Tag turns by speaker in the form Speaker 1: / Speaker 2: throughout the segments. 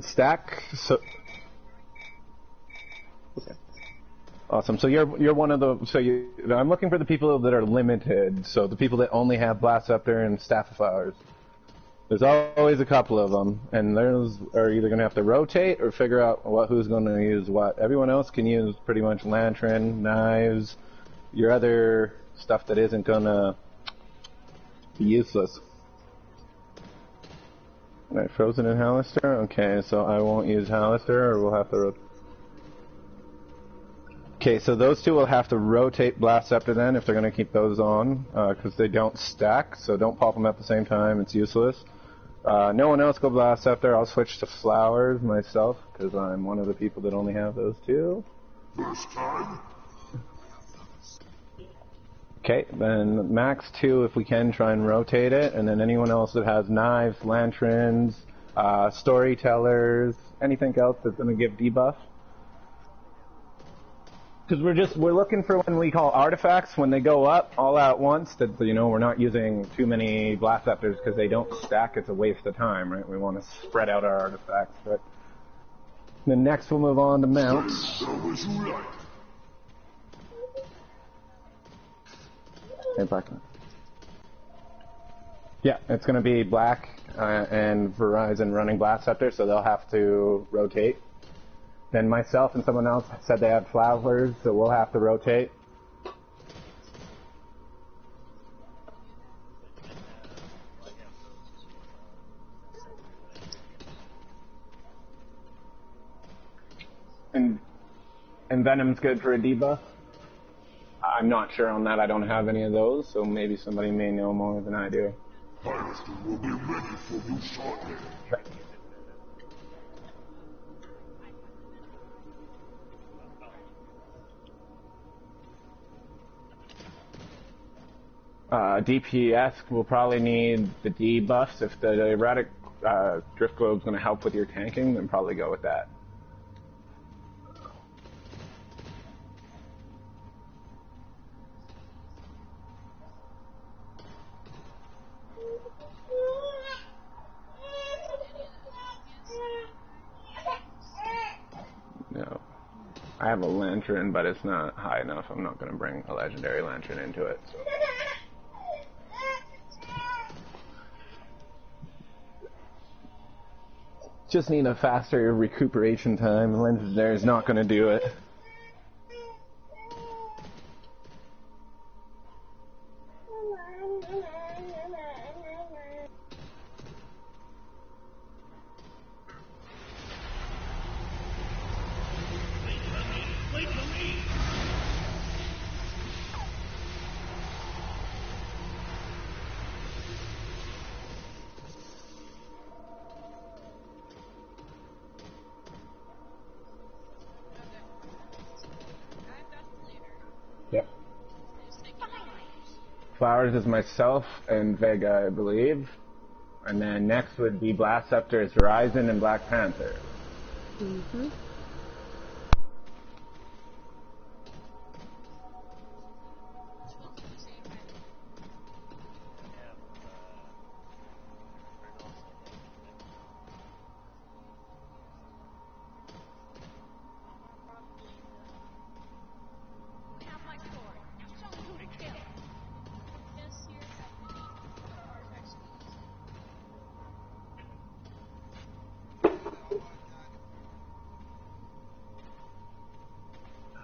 Speaker 1: stack. So okay. Awesome. So you're one of the I'm looking for the people that are limited. So the people that only have Blast Scepter and Staff of Flowers. There's always a couple of them, and those are either going to have to rotate or figure out who's going to use what. Everyone else can use pretty much lantern, knives, your other stuff that isn't going to be useless. Alright, Frozen and Hallister? Okay, so I won't use Hallister, or we'll have to... Okay, so those two will have to rotate Blast Scepter then, if they're going to keep those on, because they don't stack, so don't pop them at the same time, it's useless. No one else go Blast Scepter, I'll switch to Flowers myself, because I'm one of the people that only have those two.
Speaker 2: First time?
Speaker 1: Okay, then max 2 if we can, try and rotate it, and then anyone else that has knives, lanterns, storytellers, anything else that's going to give debuff. Because we're looking for when we call artifacts, when they go up all at once, that, you know, we're not using too many Blast Scepters because they don't stack, it's a waste of time, right? We want to spread out our artifacts, right? Then next we'll move on to mounts. Yeah, it's going to be Black and Verizon running Blast Scepter, so they'll have to rotate. Then myself and someone else said they had Flowers, so we'll have to rotate. And Venom's good for a debuff? I'm not sure on that. I don't have any of those, so maybe somebody may know more than I do.
Speaker 2: Harvester will be ready for you shortly.
Speaker 1: DPS will probably need the debuffs. If the erratic Drift Globe is going to help with your tanking, then probably go with that. No. I have a lantern, but it's not high enough. I'm not going to bring a legendary lantern into it. So. Just need a faster recuperation time. Legendary is not going to do it. Yep. Flowers is myself and Vega, I believe. And then next would be Blast Scepter is Horizon and Black Panther.
Speaker 3: Mm-hmm.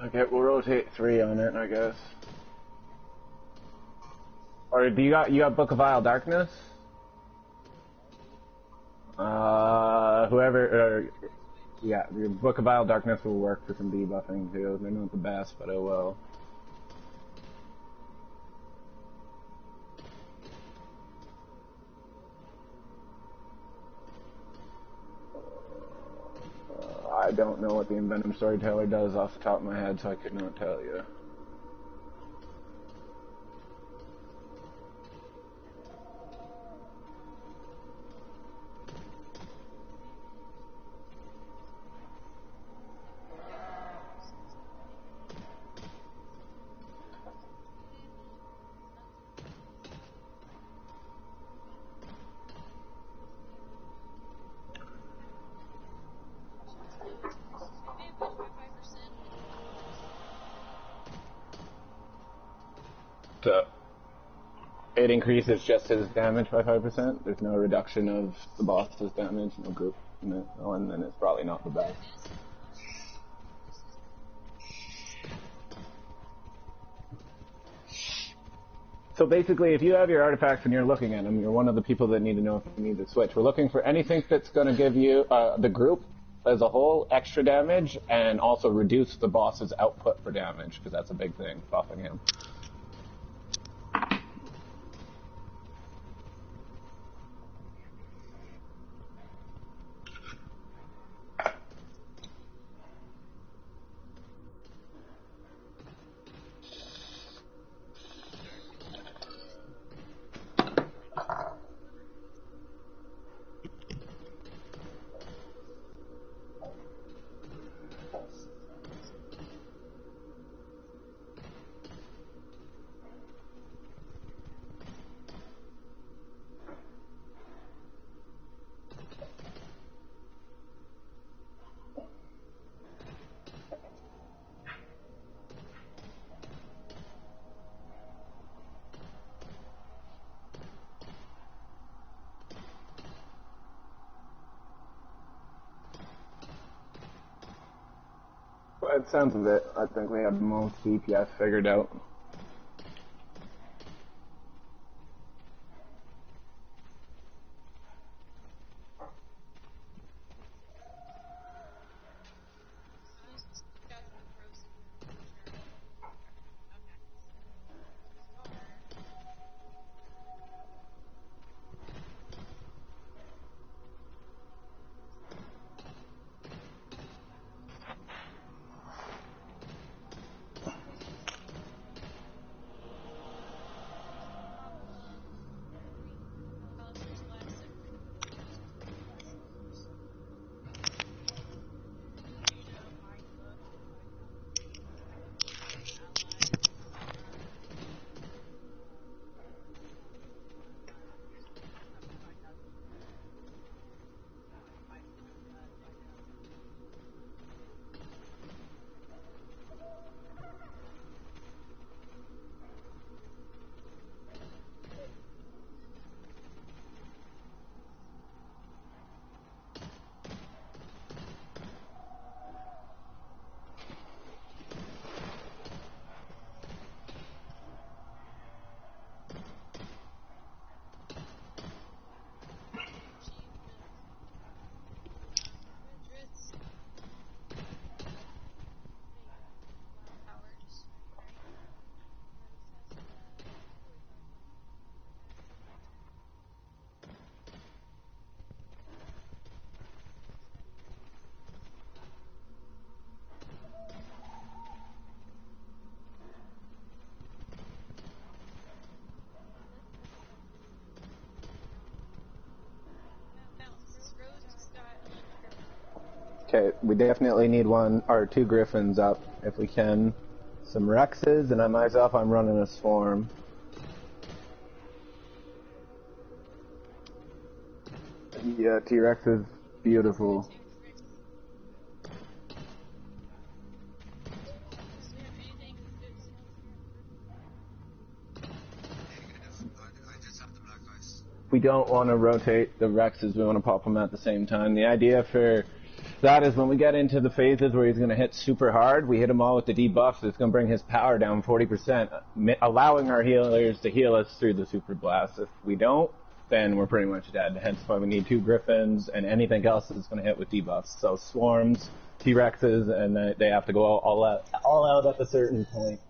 Speaker 1: Okay, we'll rotate 3 on it, I guess. Or do you got Book of Isle Darkness? Yeah, the Book of Isle Darkness will work for some debuffing too. They're not the best, but it will. I don't know what the Envenom Storyteller does off the top of my head, so I could not tell you. So it increases just his damage by 5%. There's no reduction of the boss's damage, no group, no, and then it's probably not the best. So basically, if you have your artifacts and you're looking at them, you're one of the people that need to know if you need to switch. We're looking for anything that's going to give you, the group as a whole, extra damage, and also reduce the boss's output for damage, because that's a big thing, buffing him. It sounds of it. I think we have most DPS figured out. Okay, we definitely need one or two griffins up if we can. Some Rexes, and I myself, I'm running a swarm. Yeah, T-Rex is beautiful. We don't want to rotate the Rexes, we want to pop them at the same time. The idea for that is when we get into the phases where he's going to hit super hard, we hit him all with the debuffs, it's going to bring his power down 40%, allowing our healers to heal us through the super blast. If we don't, then we're pretty much dead. Hence why we need two Griffins and anything else that's going to hit with debuffs. So swarms, T-Rexes, and they have to go all out at a certain point.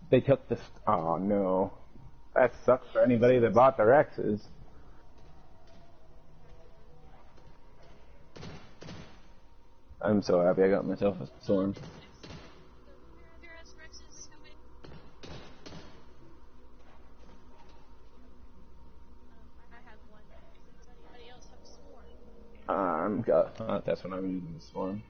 Speaker 1: They took this. Oh no, that sucks for anybody that bought the Rexes. I'm so happy I got myself a swarm. That's when I'm using the swarm.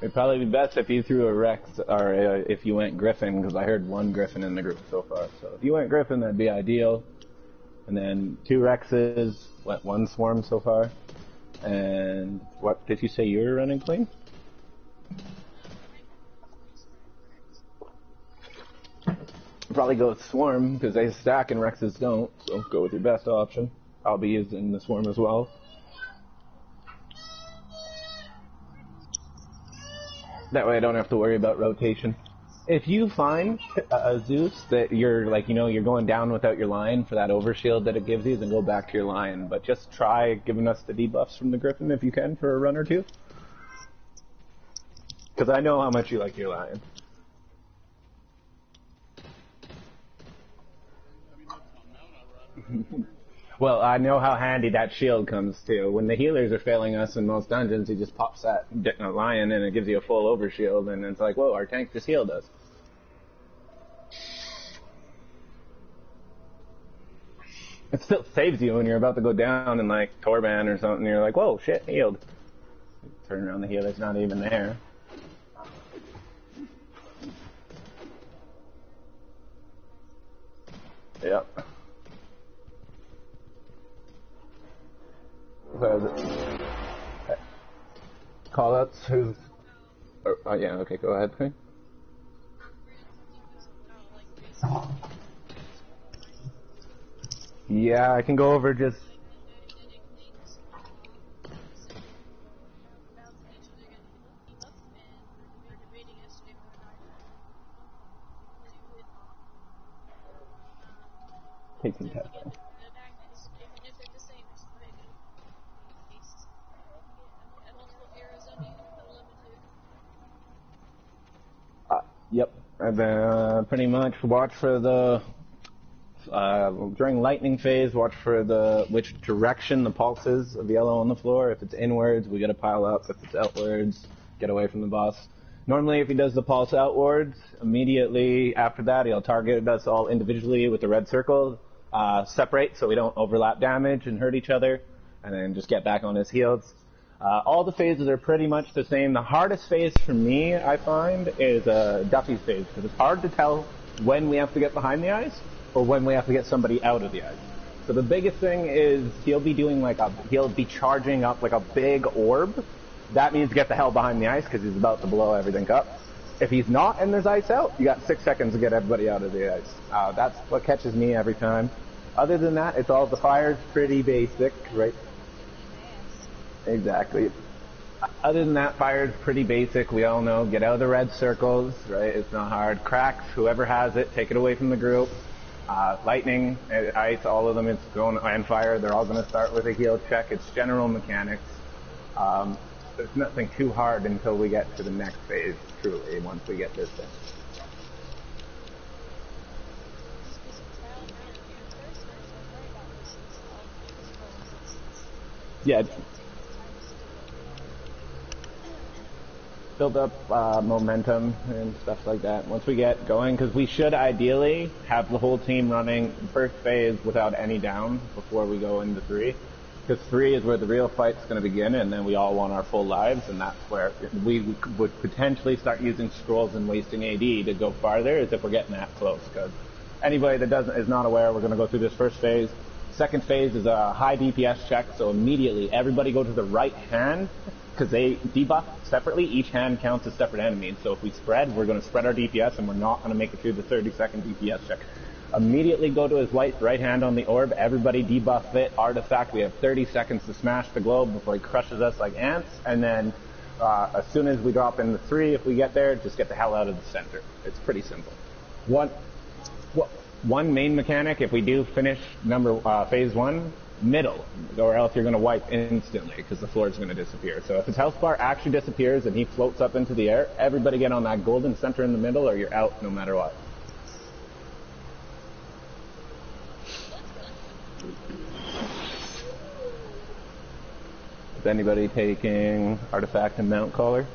Speaker 1: It'd probably be best if you threw a Rex, or if you went Griffin, because I heard one Griffin in the group so far. So if you went Griffin, that'd be ideal. And then 2 Rexes, what, 1 Swarm so far? And what did you say you were running, Clean? Probably go with Swarm, because they stack and Rexes don't, so go with your best option. I'll be using the Swarm as well. That way I don't have to worry about rotation. If you find, Zeus, that you're, like, you know, you're going down without your line for that overshield that it gives you, then go back to your line. But just try giving us the debuffs from the Griffin if you can for a run or two. Because I know how much you like your lion. Well, I know how handy that shield comes too. When the healers are failing us in most dungeons, he just pops that lion and it gives you a full overshield, and it's like, whoa, our tank just healed us. It still saves you when you're about to go down in like Torban or something. You're like, whoa, shit, healed. Turn around, the healer's not even there. Yep. Call-outs? Who's... Oh, yeah, okay, go ahead, Queen. Yeah, I can go over just... Take some tests. Yep, pretty much watch for the, during lightning phase, watch for which direction the pulse is of yellow on the floor. If it's inwards, we gotta pile up. If it's outwards, get away from the boss. Normally, if he does the pulse outwards, immediately after that, he'll target us all individually with the red circle, separate so we don't overlap damage and hurt each other, and then just get back on his heals. All the phases are pretty much the same. The hardest phase for me, I find, is Duffy's phase, because it's hard to tell when we have to get behind the ice or when we have to get somebody out of the ice. So the biggest thing is he'll be charging up like a big orb. That means get the hell behind the ice because he's about to blow everything up. If he's not and there's ice out, you got 6 seconds to get everybody out of the ice. That's what catches me every time. Other than that, it's all the fire's pretty basic, right? Exactly. Other than that, fire's pretty basic. We all know, get out of the red circles, right? It's not hard. Cracks, whoever has it, take it away from the group. Lightning, ice, all of them, it's going, and fire, they're all going to start with a heal check. It's general mechanics. There's nothing too hard until we get to the next phase, truly, once we get this thing. Yeah. Build up momentum and stuff like that once we get going, because we should ideally have the whole team running first phase without any down before we go into 3, because 3 is where the real fight's going to begin, and then we all want our full lives, and that's where we would potentially start using scrolls and wasting AD to go farther, is if we're getting that close. Because anybody that is not aware, we're going to go through this first phase. Second phase is a high DPS check, so immediately everybody go to the right hand, because they debuff separately. Each hand counts as separate enemies. So if we spread, we're going to spread our DPS, and we're not going to make it through the 30-second DPS check. Immediately go to his right hand on the orb. Everybody debuff it. Artifact. We have 30 seconds to smash the globe before he crushes us like ants. And then as soon as we drop into 3, if we get there, just get the hell out of the center. It's pretty simple. One main mechanic, if we do finish phase 1, middle, or else you're going to wipe instantly because the floor is going to disappear. So if his health bar actually disappears and he floats up into the air, everybody get on that golden center in the middle or you're out no matter what. Is anybody taking Artifact and Mount Caller?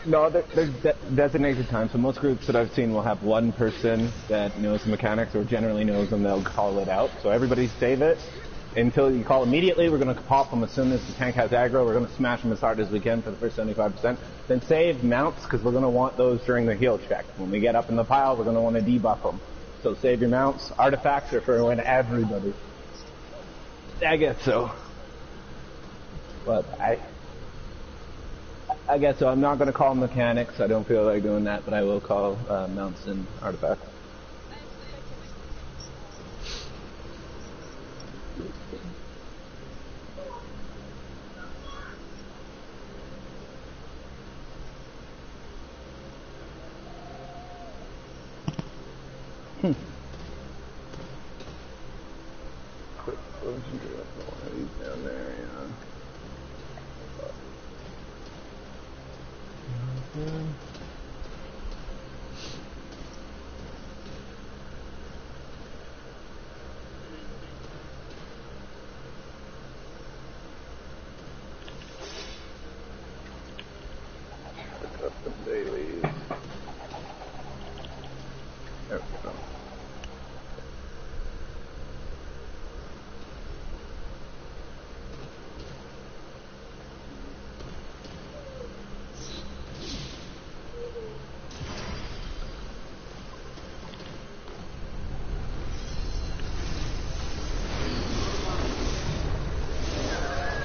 Speaker 1: No, there's designated time. So most groups that I've seen will have one person that knows the mechanics or generally knows them. They'll call it out. So everybody save it. until you call immediately. We're going to pop them as soon as the tank has aggro. We're going to smash them as hard as we can for the first 75%. Then save mounts, because we're going to want those during the heal check. When we get up in the pile, we're going to want to debuff them. So save your mounts. Artifacts are for when everybody. I guess so. But I guess so. I'm not going to call mechanics. I don't feel like doing that, but I will call mounts and artifacts. Quick explosion to one of these down there, yeah. Custom dailies. There we go.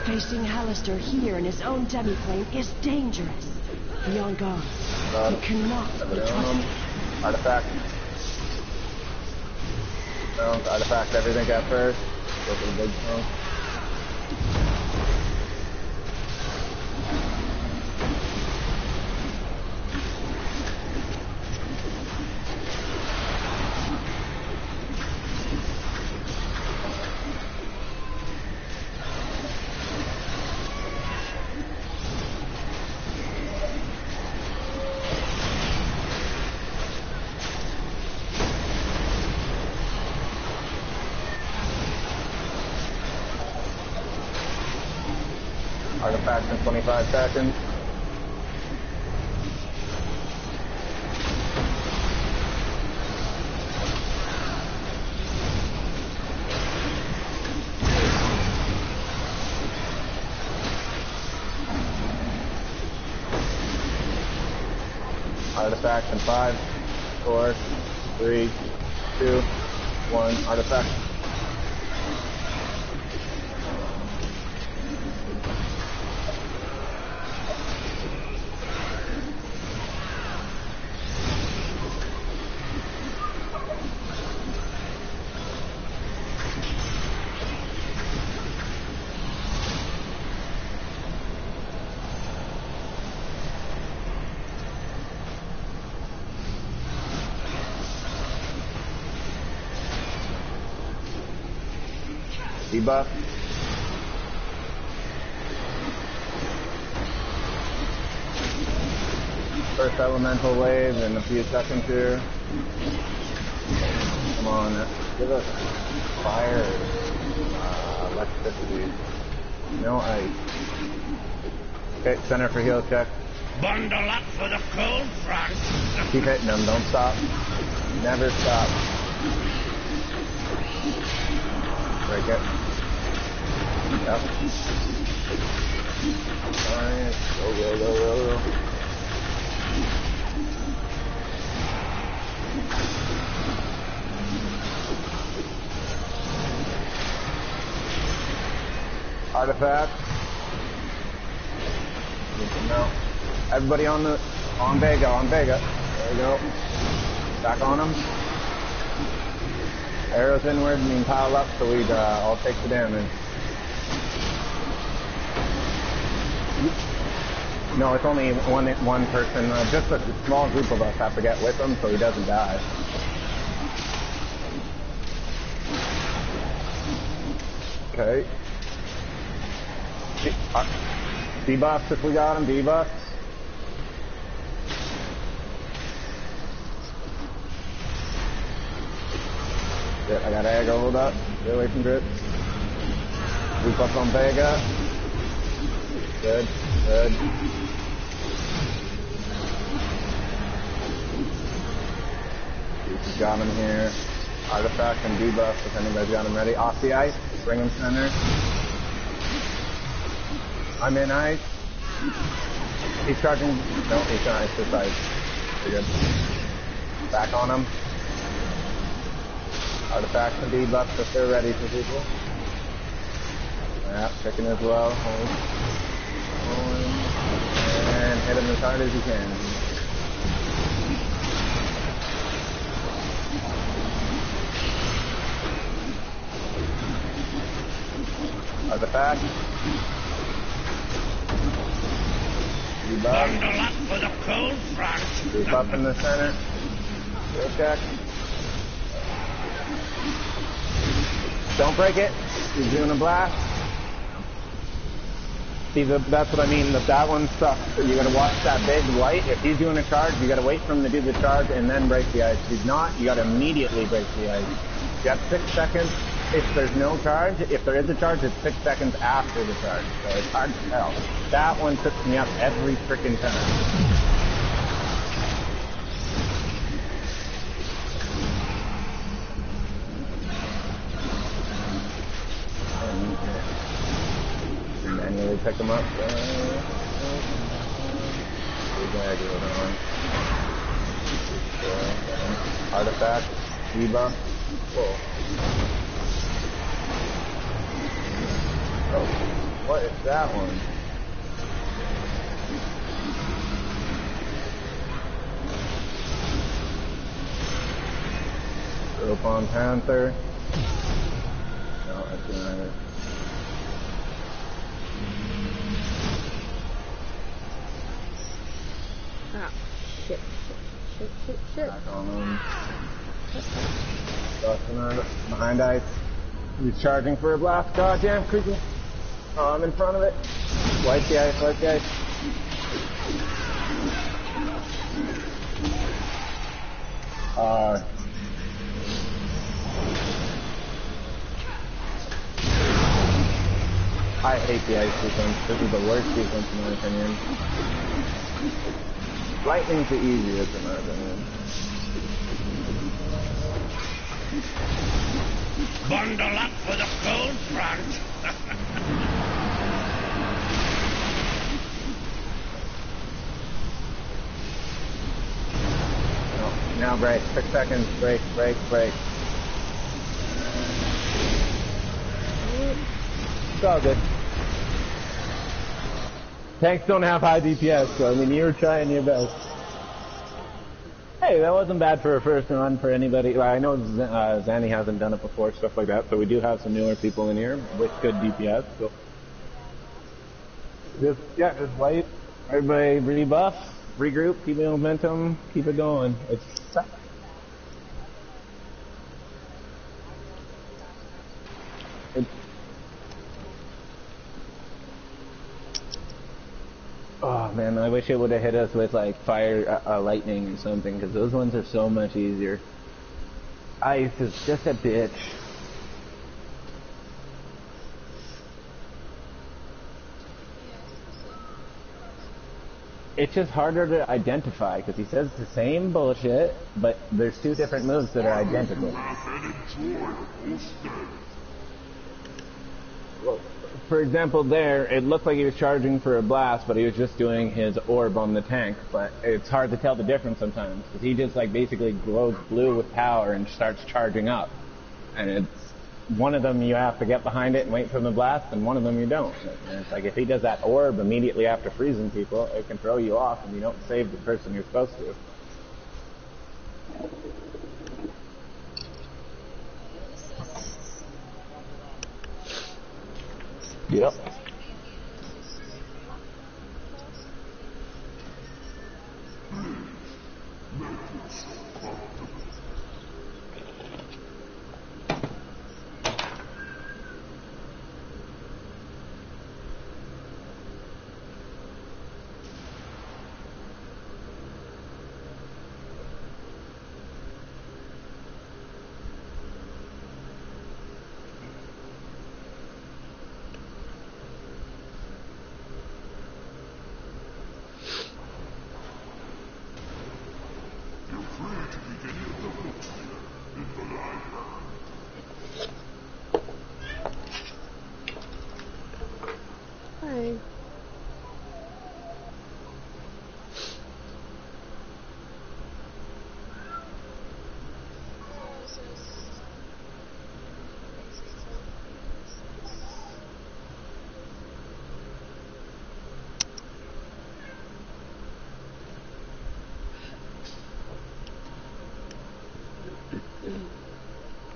Speaker 3: Facing Hallister here in his own demi-plane is dangerous. Be on guard. You cannot be trusted.
Speaker 1: Artifact. No, artifact everything at first. Go for the big chunk. Artifact in 25 seconds. Artifact in 5, 4, 3, 2, 1. Artifact. Debuff. First elemental wave in a few seconds here. Come on, give us fire, electricity. No ice. Okay, center for heal check.
Speaker 4: Bundle up for the cold front.
Speaker 1: Keep hitting them, don't stop. Never stop. Break it. Yep. Alright, go. Artifact. No. Everybody on Vega. There we go. Back on them. Arrows inward, you can pile up so we'd all take the damage. No, it's only one person. Just a small group of us have to get with him so he doesn't die. Okay. Debuffs if we got him, debuffs. Shit, I got aggro, hold up. Get away from grip. Loop up on Vega. Good. Got him here. Artifact and debuff if anybody's got him ready. Off the ice. Bring him center. I'm in ice. He's charging. No, he's not. It's just ice. You're good. Back on him. Artifacts and debuffs if they're ready for people. Yeah, checking as well. Hold. And hit him as hard as you can. Artifact. Debuff.
Speaker 4: Bundle up for the cold front.
Speaker 1: Debuff in the center. Go check. Don't break it. He's doing a blast. See, that's what I mean. That one sucks. You gotta watch that big light. If he's doing a charge, you gotta wait for him to do the charge and then break the ice. If he's not, you gotta immediately break the ice. You have 6 seconds. If there's no charge, if there is a charge, it's 6 seconds after the charge. So it's hard to tell. That one trips me up every freaking time. Manually pick them up. Artifact, debuff. Whoa. Oh, what is that one? Rope on Panther. No, that's not it.
Speaker 5: Ah, shit.
Speaker 1: Back on him. Behind ice. He's charging for a blast. God damn, creepy. Oh, I'm in front of it. Wipe the ice, wipe the ice. I hate the ice sequence. This is the worst sequence in my opinion. Lightning's the easiest in my opinion.
Speaker 4: Bundle up for the cold front.
Speaker 1: No, now break. 6 seconds. Break, break, break. It's all good. Tanks don't have high DPS, so I mean, you're trying your best. Hey, that wasn't bad for a first run for anybody. Well, I know Zanny hasn't done it before, stuff like that, so we do have some newer people in here with good DPS. So just wait. Everybody rebuff, regroup, keep the momentum, keep it going. It's oh man, I wish it would have hit us with like fire, lightning or something, because those ones are so much easier. Ice is just a bitch. It's just harder to identify, because he says the same bullshit, but there's 2 different moves that are identical. Well, for example, there, it looked like he was charging for a blast, but he was just doing his orb on the tank. But it's hard to tell the difference sometimes, because he just like basically glows blue with power and starts charging up. And it's one of them you have to get behind it and wait for the blast, and one of them you don't. And it's like if he does that orb immediately after freezing people, it can throw you off, and you don't save the person you're supposed to. Yep.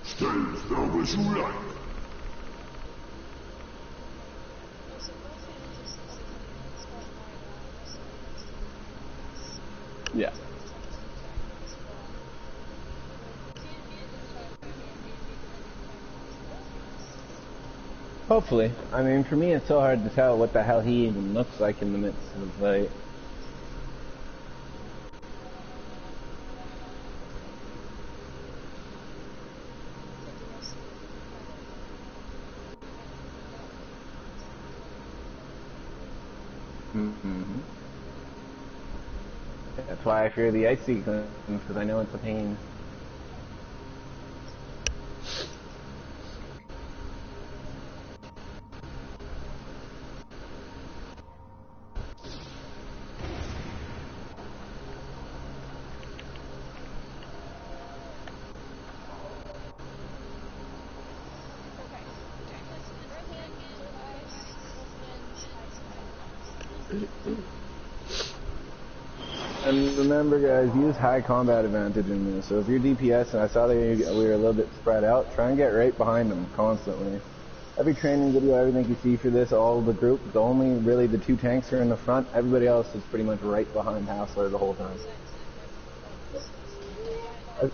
Speaker 2: Stay as long as you like.
Speaker 1: Yeah. Hopefully. I mean, for me, it's so hard to tell what the hell he even looks like in the midst of, like... Mm-hmm. That's why I fear the ice sequence, because I know it's a pain. And remember, guys, use high combat advantage in this. So if you're DPS and I saw that we were a little bit spread out, try and get right behind them constantly. Every training video, everything you see for this, all the group, the only really the 2 tanks are in the front. Everybody else is pretty much right behind Hassler the whole time.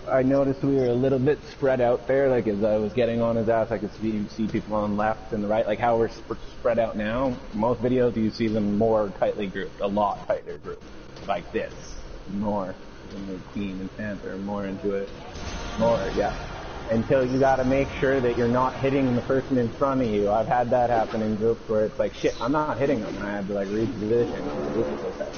Speaker 1: I noticed we were a little bit spread out there. Like as I was getting on his ass, I could see people on the left and the right. Like how we're spread out now. Most videos you see them more tightly grouped, a lot tighter grouped, like this, more. And the Queen and Panther are more into it, more, yeah. Until you got to make sure that you're not hitting the person in front of you. I've had that happen in groups where it's like, shit, I'm not hitting them, and I had to like reposition. This is okay.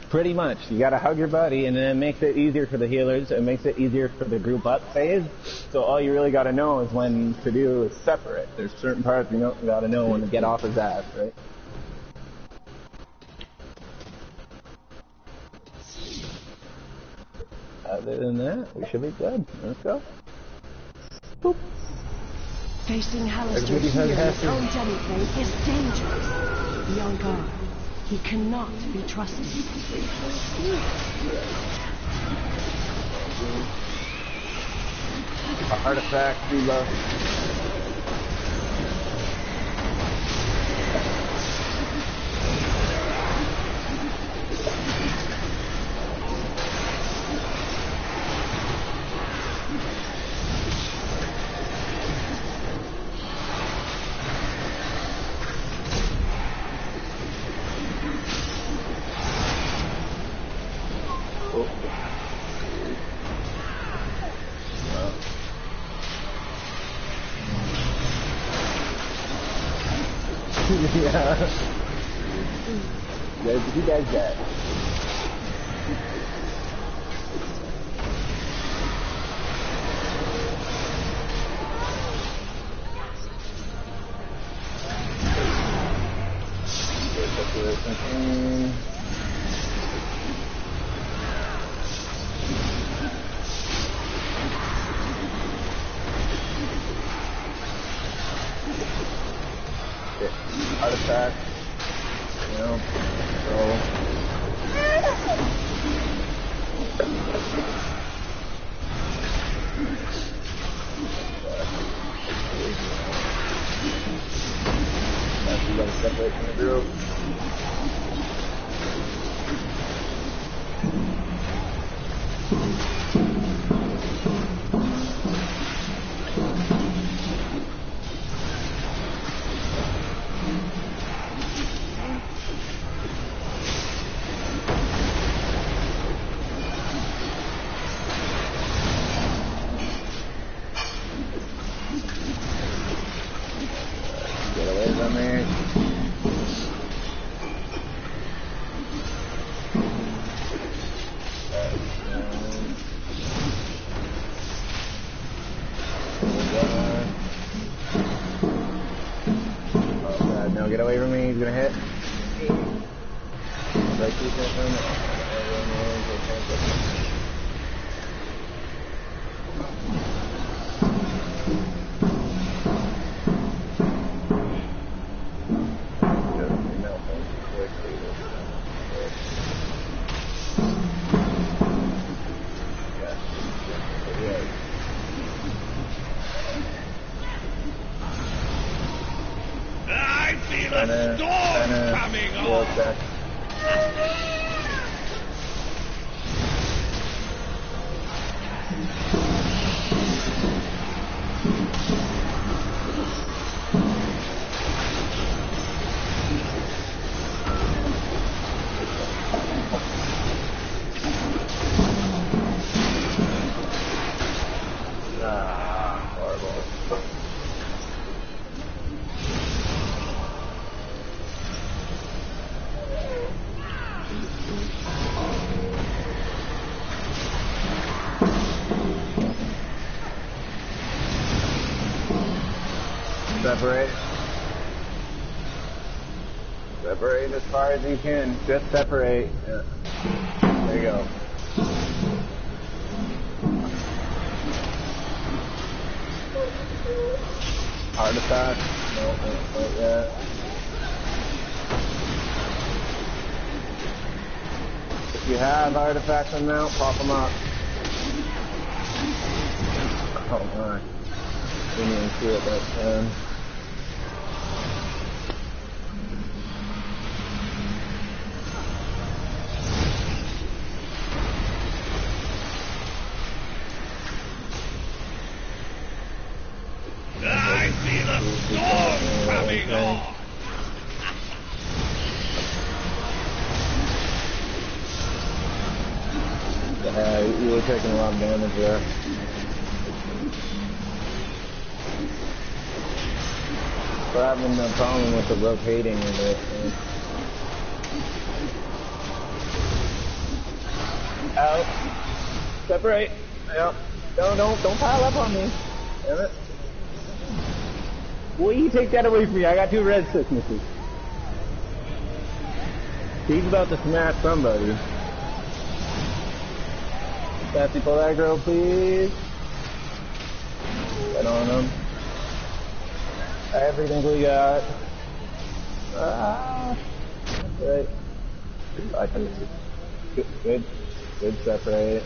Speaker 1: Pretty much. You gotta hug your buddy, and then it makes it easier for the healers. It makes it easier for the group up phase. So all you really gotta know is when to do is separate. There's certain parts you gotta know when to get off his ass, right? Other than that, we should be good. Let's go. Boop.
Speaker 3: Facing Hallister here in his own demiplane is dangerous. Be on guard. He cannot be trusted.
Speaker 1: Artifact, Lula. Yeah. You guys got. Artifact, you know, so. That's you gotta separate from the group. Get away from me. Oh god, no, get away from me, he's gonna hit. Like he's gonna separate. Separate as far as you can. Just separate. Yeah. There you go. Artifact. No, not yet. If you have artifacts on mount, pop them up. Oh my. Didn't even see it that time.
Speaker 4: I feel a storm coming on.
Speaker 1: You were taking a lot of damage there. We're having a problem with the rotating of it. Out. Separate. Yep. Don't pile up on me. Damn it. Will you take that away from me? I got 2 red sicknesses. He's about to smash somebody. Sassy, pull that girl, please. Get on him. Everything we got. Ah. Right. I can. Good separate.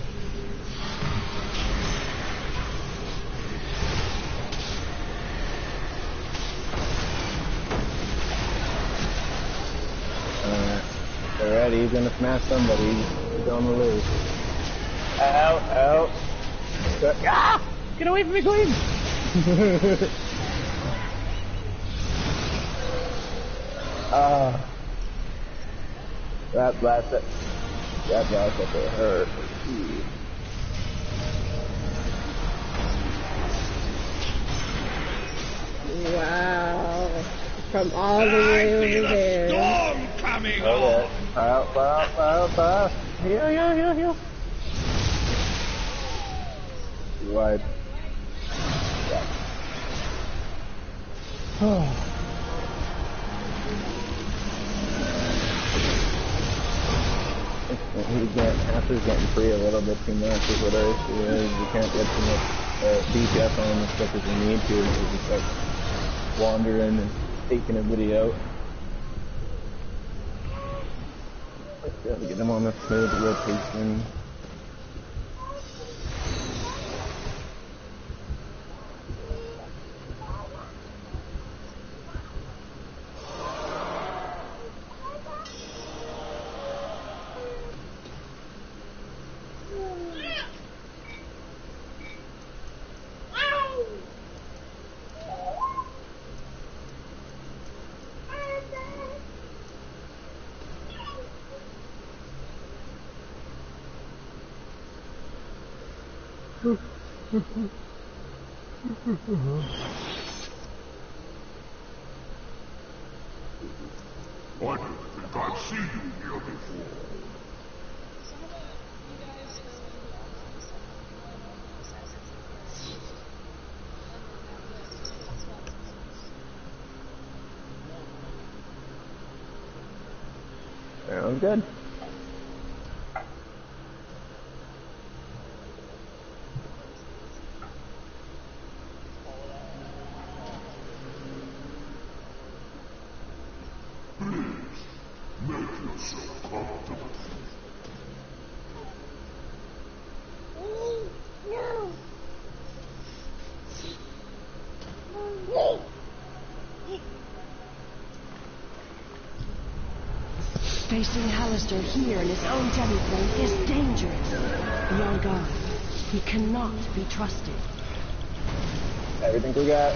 Speaker 1: Alright. They're ready. He's gonna smash somebody. He's on the loose. Out. Ah! Get away from me, Queen! That blast up it hurt.
Speaker 5: Wow. From all the way over there.
Speaker 4: Storm coming on.
Speaker 1: Out. Heal. Wide. After's getting free a little bit too much is what our issue is. You can't get too much DPS on as quick as you need to. You're just like wandering and taking everybody out. Let's be able to get them on the smooth rotation.
Speaker 2: I don't think I've seen you here before.
Speaker 1: Sounds good.
Speaker 2: Make yourself comfortable.
Speaker 3: Facing Hallister here in his own demiplane is dangerous. Beyond God, he cannot be trusted.
Speaker 1: Everything we got.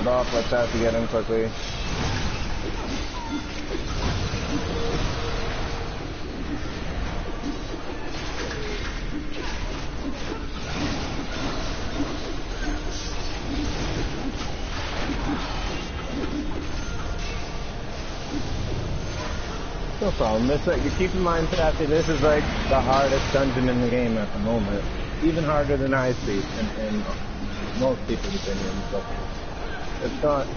Speaker 1: off. Let's have to get him quickly. No problem. This, you keep in mind, Sassy, this is like the hardest dungeon in the game at the moment. Even harder than High Street in most people's opinions, but it's not.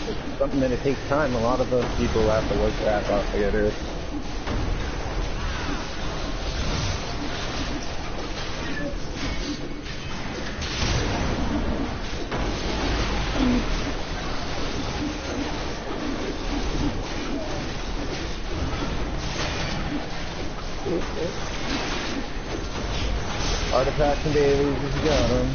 Speaker 1: It's something that it takes time. A lot of those people have to work their ass off to get here. Artifacts and dailies, you got them.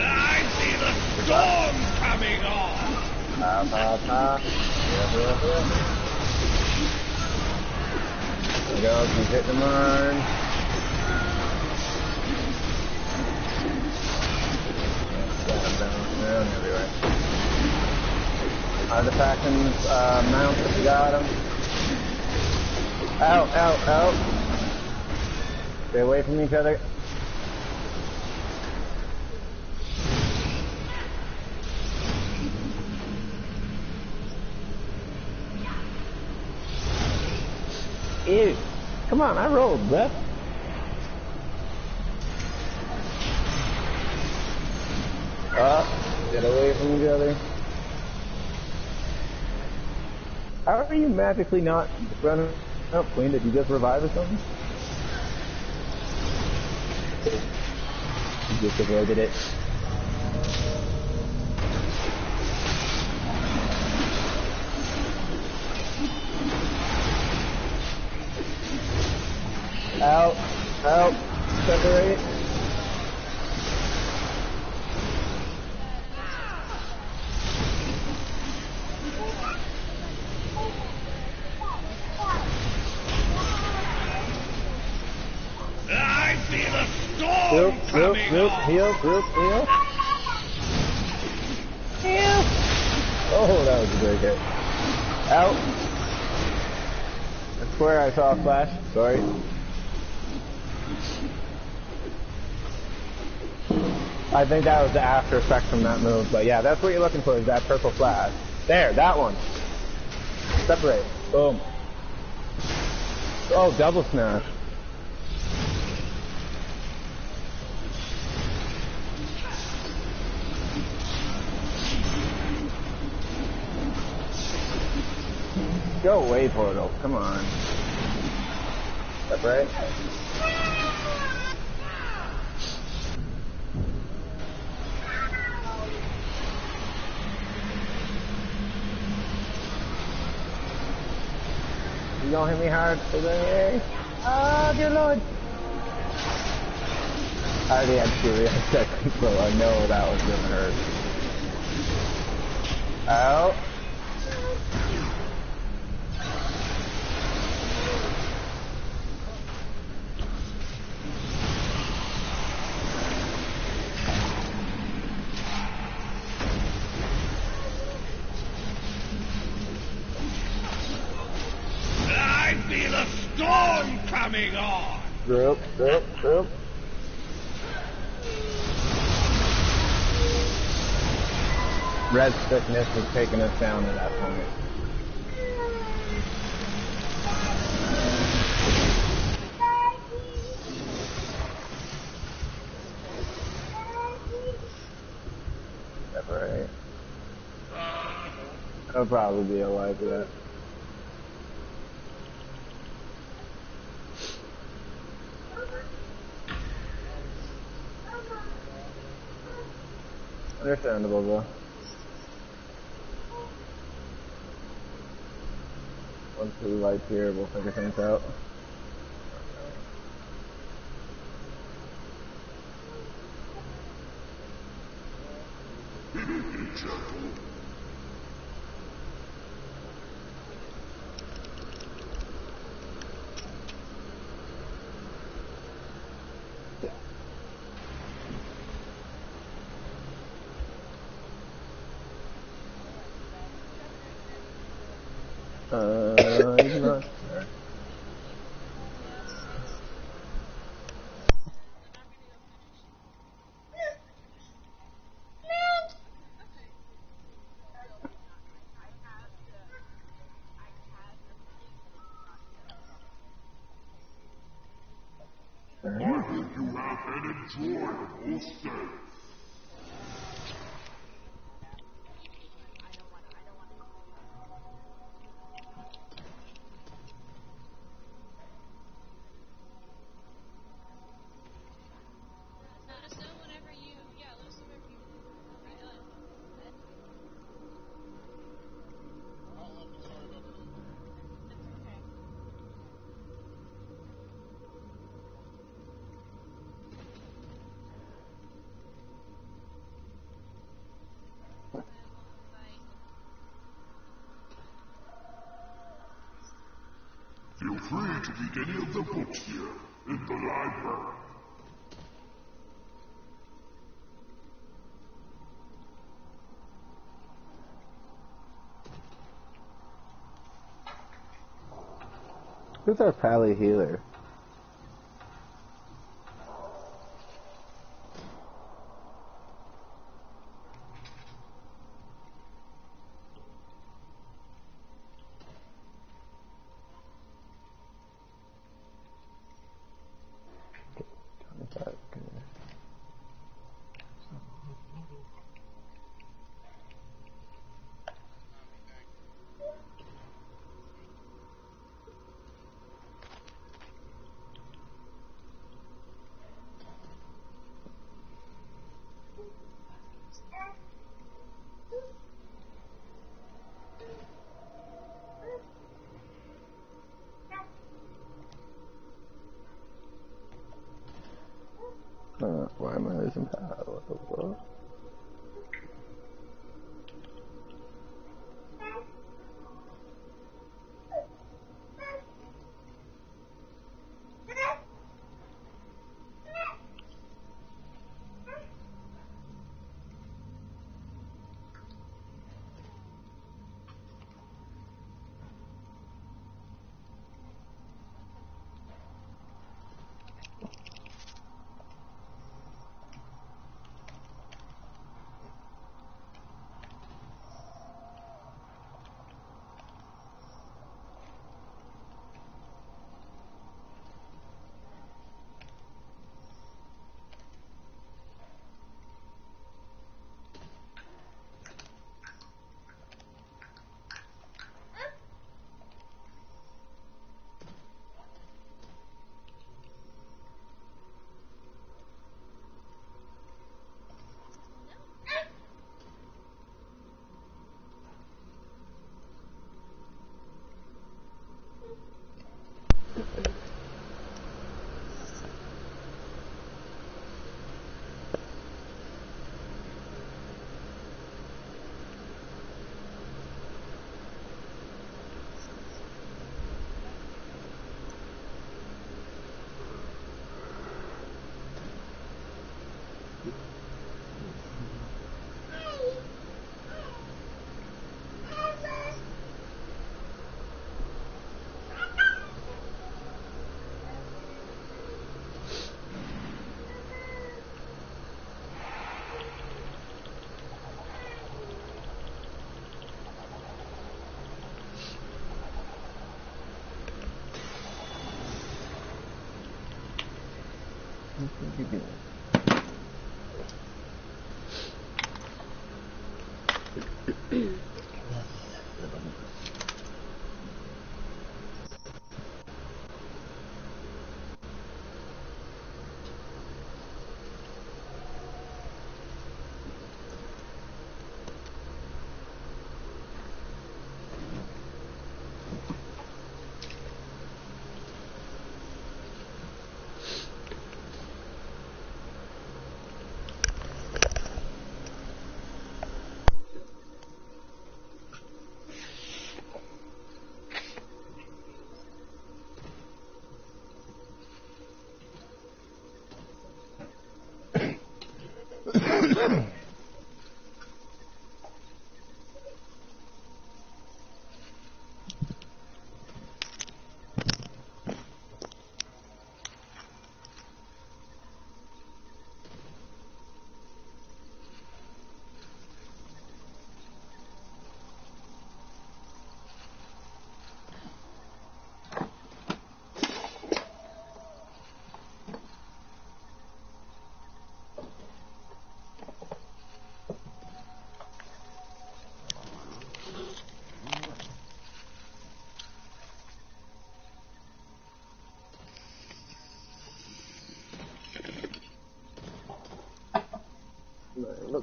Speaker 4: I see the storm coming on.
Speaker 1: There we go, keep hitting them on. Down everywhere. Artifact and mounts if you got them. Out, out, out. Stay away from each other. Ew. Come on, I rolled, Beth. Get away from each other. How are you magically not running up, Queen? Did you just revive or something? You just avoided it. Out, out, separate.
Speaker 4: I feel a storm coming on.
Speaker 1: Heal. Oh, that was a great hit. Out. That's where I saw a flash. Sorry. I think that was the after effect from that move, but yeah, that's what you're looking for, is that purple flash. There, that one. Separate. Boom. Oh, double smash. Go away, Portal. Come on. Separate. You gonna hit me hard today? Oh, dear Lord. I already had 2 real seconds, so I know that was gonna hurt. Out.
Speaker 4: I feel a storm coming on.
Speaker 1: Group. Red thickness is taking us down at that point. Separate. I'll probably be alive for that. Understandable, though. Once we light here, we'll figure things out. I'm not sure.
Speaker 2: I hope you have an enjoyable stay. Feel free to read any of the books here, in the library.
Speaker 1: Who's our pally healer? Why am I losing power? What the world?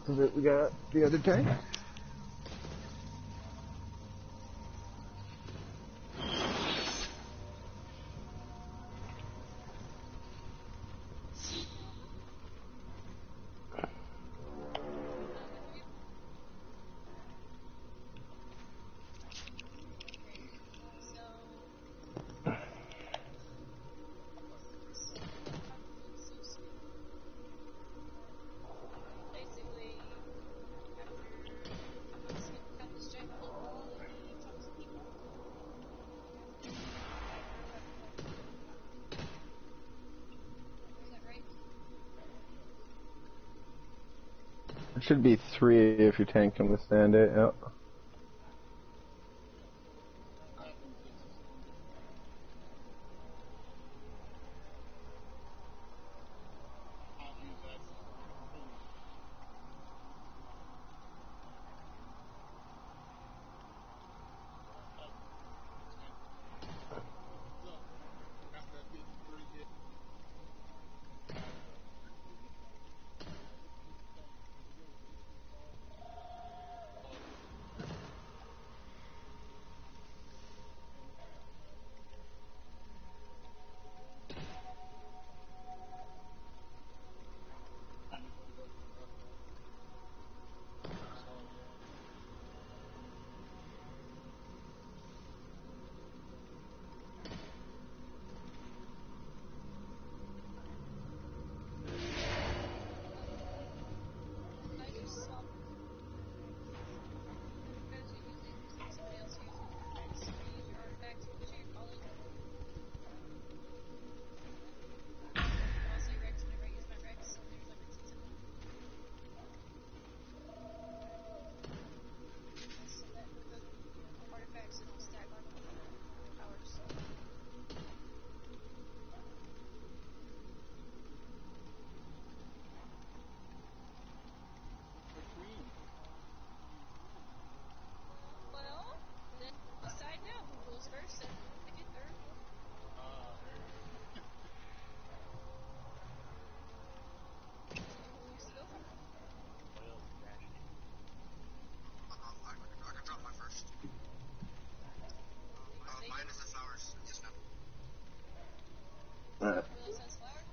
Speaker 1: top of it, we got the other tank. It should be 3 if your tank can withstand it, yep.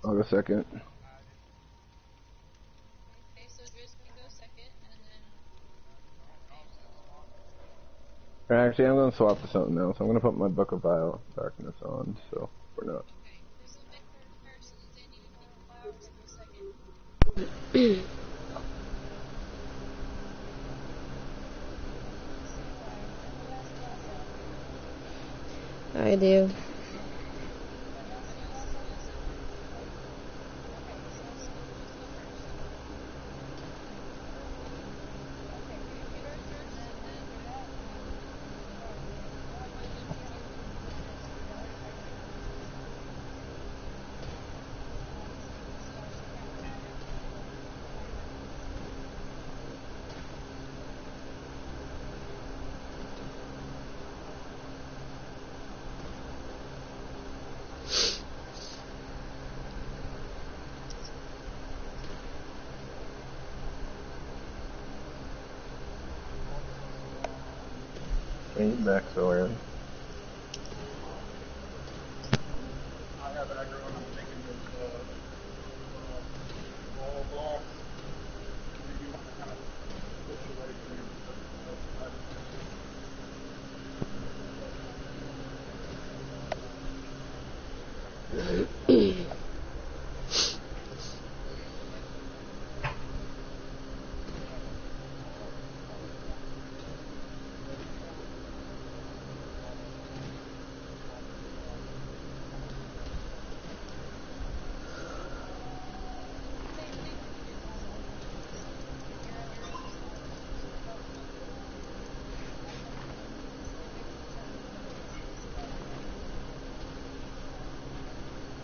Speaker 1: I'll go second. Actually, I'm going to swap to something else. I'm going to put my Book of Vile Darkness on, so we're not.
Speaker 5: I do.
Speaker 1: Ain't back so early.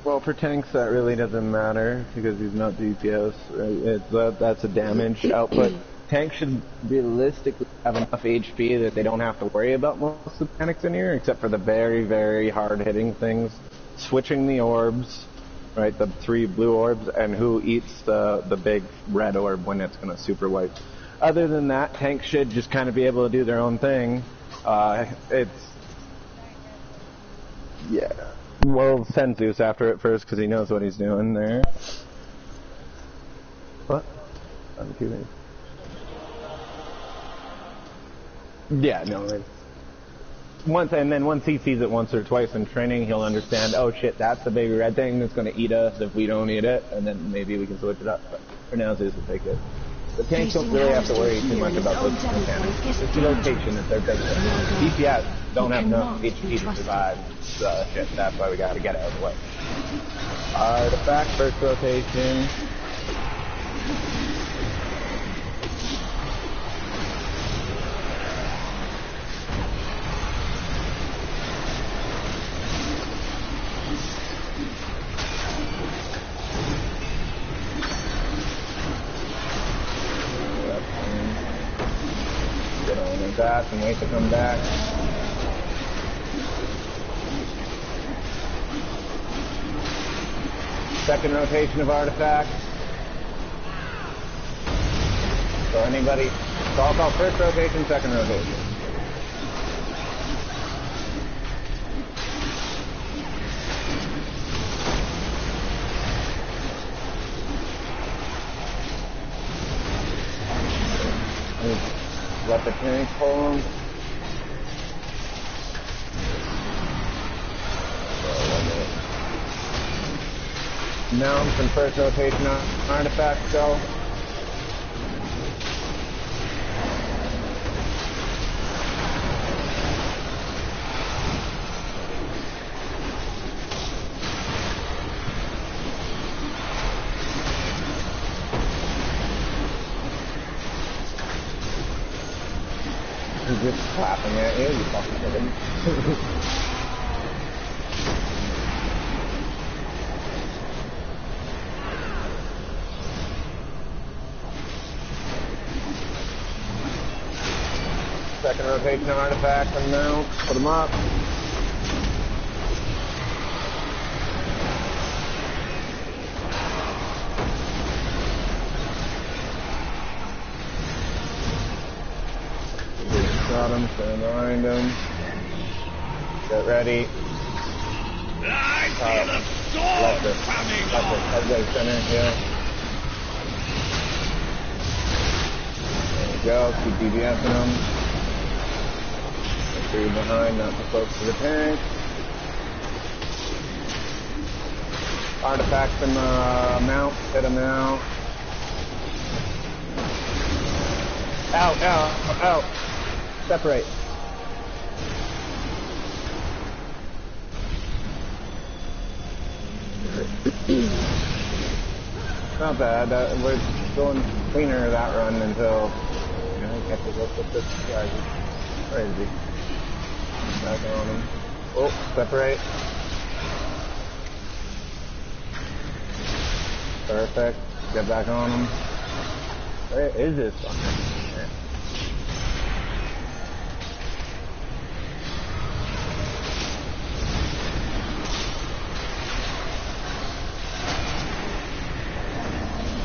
Speaker 1: Well, for tanks that really doesn't matter because he's not DPS. Right? That's a damage output. Tanks should realistically have enough HP that they don't have to worry about most of the mechanics in here, except for the very, very hard-hitting things. Switching the orbs, right? The 3 blue orbs, and who eats the big red orb when it's going to super wipe. Other than that, tanks should just kind of be able to do their own thing. Yeah. We'll send Zeus after it first because he knows what he's doing there. What? I'm kidding. Yeah, no. Once he sees it once or twice in training, he'll understand. Oh shit, that's the big red thing that's going to eat us if we don't eat it, and then maybe we can switch it up. But for now, Zeus will take it. The tanks don't really have to worry too much about those mechanics. It's the rotation that they're big with. DPS don't have enough HP to survive shit. That's why we got to get it out of the way. Artifact first rotation. That and wait to come back. Second rotation of artifacts. So anybody, so I'll call first rotation, second rotation. Let the tank pull him. Mounts and first rotation artifacts go. He's just clapping at you, you fucking kidding. Second rotation of artifacts and mounts, put them up. Got him, stand behind him. Get ready.
Speaker 4: I feel a storm coming on.
Speaker 1: Headway center here. There you go, keep DBSing him. Make sure you're behind, not too close to the tank. Artifacts in the mount, hit him now. Out, out, out. Separate. Not bad. We're going cleaner that run until he catches up with this guy. Where is he? Back on him. Oh, separate. Perfect. Get back on him. Where is this fucker?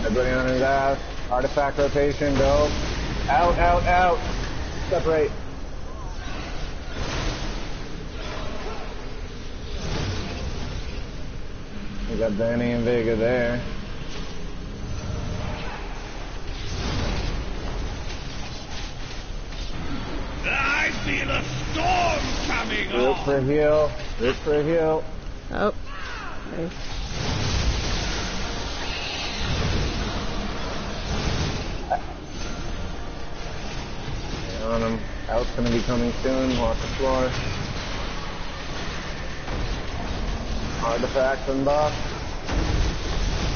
Speaker 1: Everybody on his ass. Artifact rotation, go. Out, out, out. Separate. We got Danny and Vega there.
Speaker 4: I feel a storm coming on.
Speaker 1: Look for a heal. Look for a heal.
Speaker 5: Oh. Okay.
Speaker 1: On him. Out's gonna be coming soon. Watch the floor. Artifacts and buff.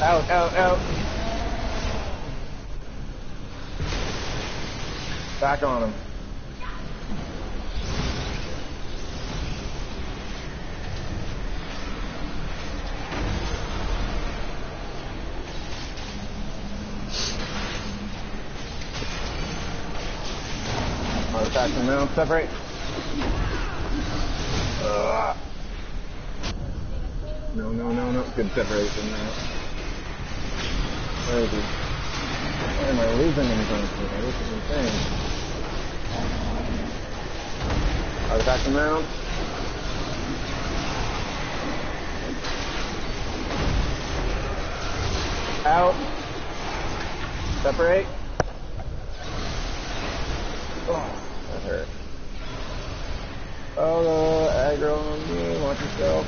Speaker 1: Out, out, out. Back on him. Artifacts and mount, separate. No, no, no, no. Good separation there. Where is he? Why am I losing anything here? This is insane. Artifact amount. Out. Separate. Oh, that hurt. Oh, aggro on me. Watch yourself.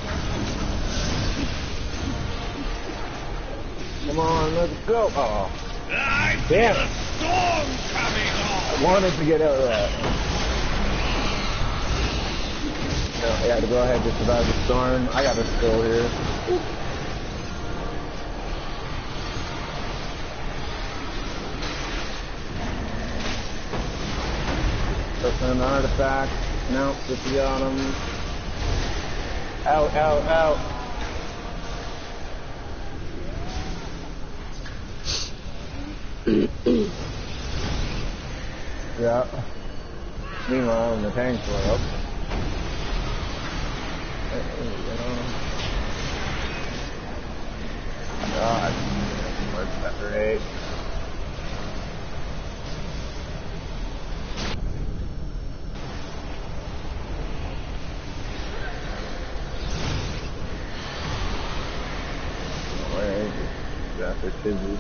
Speaker 1: Come on, let's go. Oh.
Speaker 4: I
Speaker 1: Damn.
Speaker 4: feel a storm coming on.
Speaker 1: I wanted to get out of that. No, yeah, to go ahead and survive the storm. I got a skill here. An artifact. No, 50 on him. Out, out, out. Yeah. Meanwhile, in the tanks were up. God. Let's separate. Alright. After Tizzy.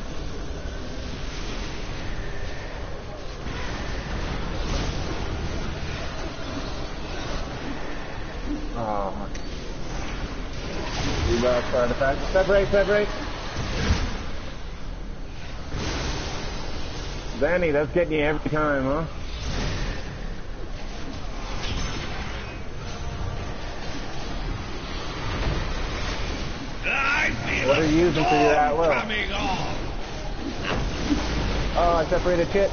Speaker 1: Oh. Rebuff artifact. Separate, separate. Danny, that's getting you every time, huh? What are you using for your at will? Oh, I separated shit.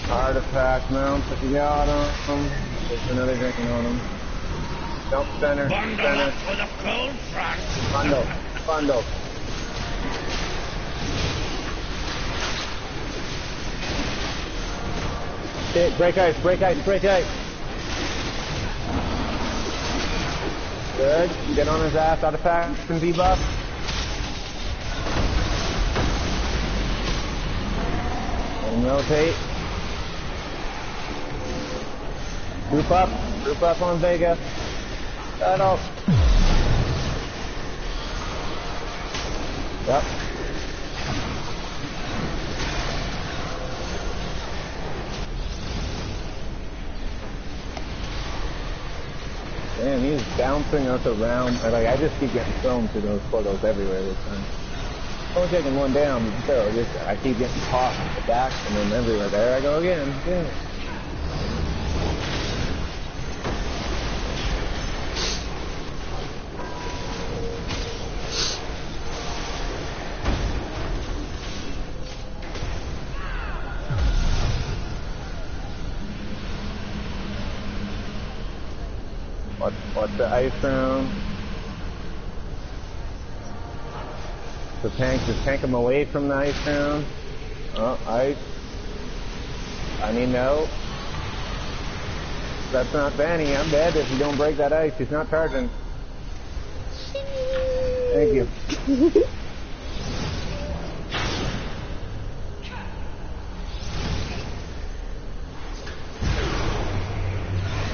Speaker 1: Artifact mount if you got them. There's another drinking on them. Nope, center.
Speaker 4: Bundle
Speaker 1: Center.
Speaker 4: up for the cold front.
Speaker 1: Bundle. Bundle. Okay, break ice, break ice, break ice. Good. Get on his ass, artifact and debuff. And rotate. Group up on Vega. Battle. Yep. Damn, he's bouncing us around. Like, I just keep getting thrown to those portals everywhere this time. I'm only taking one down, but still, I keep getting caught in the back and then everywhere. There I go again. Yeah. Watch the ice round. The tank, just tank him away from the ice round. Oh, ice. I need no. That's not Vanny. I'm dead if you don't break that ice. He's not charging. Thank you.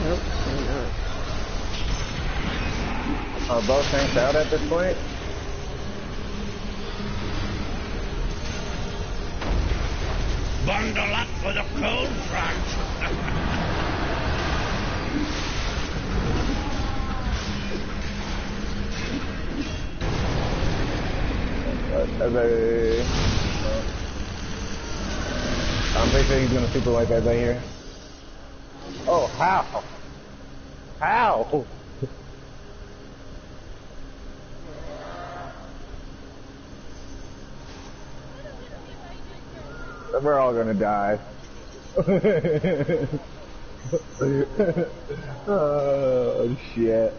Speaker 5: Nope, I'm not.
Speaker 1: Are both tanks out at this point?
Speaker 4: Bundle up for the cold front.
Speaker 1: I'm pretty sure he's gonna super wipe everybody here. Oh, how? How? We're all gonna die. Oh shit.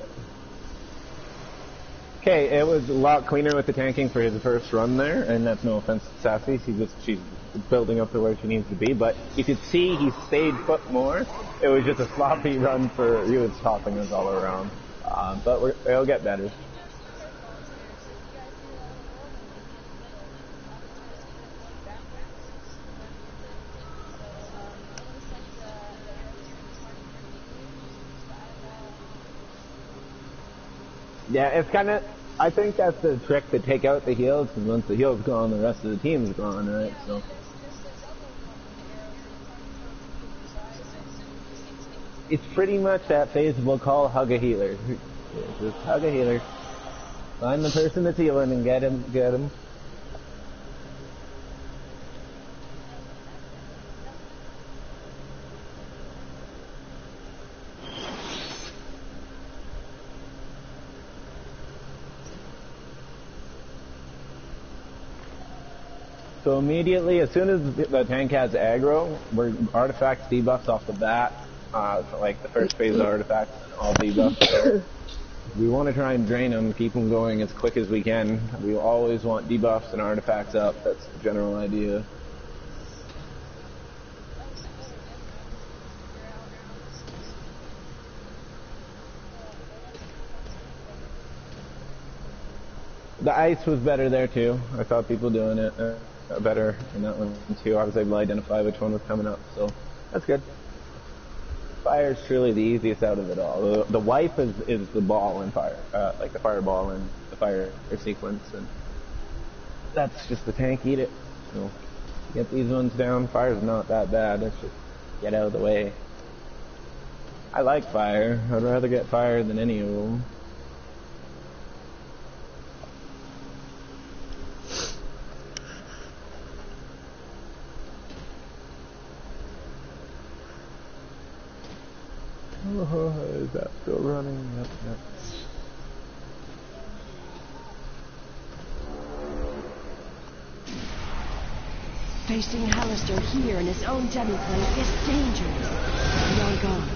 Speaker 1: Okay, it was a lot cleaner with the tanking for his first run there, and that's no offense to Sassy. She's building up to where she needs to be, but you could see he stayed put more. It was just a sloppy run for he was topping us all around. But it'll get better. Yeah, it's kind of. I think that's the trick to take out the heals, because once the heal's gone, the rest of the team's gone, right? So. It's pretty much that phase we'll call hug a healer. Just hug a healer. Find the person that's healing and get him. So immediately, as soon as the tank has aggro, we're artifacts debuffs off the bat. Like the first phase of artifacts, all debuffs. We want to try and drain them, keep them going as quick as we can. We always want debuffs and artifacts up. That's the general idea. The ice was better there too. I saw people doing it better in that one too. I was able to identify which one was coming up, so that's good. Fire is truly the easiest out of it all. The wipe is the ball in fire, like the fireball and the fire sequence, and that's just the tank eat it. So get these ones down. Fire's not that bad. It's just get out of the way. I like fire. I'd rather get fire than any of them. Is that still running? Yep.
Speaker 3: Facing Hallister here in his own demiplane is dangerous. Beyond God,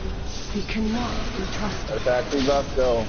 Speaker 3: he cannot be trusted.
Speaker 1: Attack debuff, go.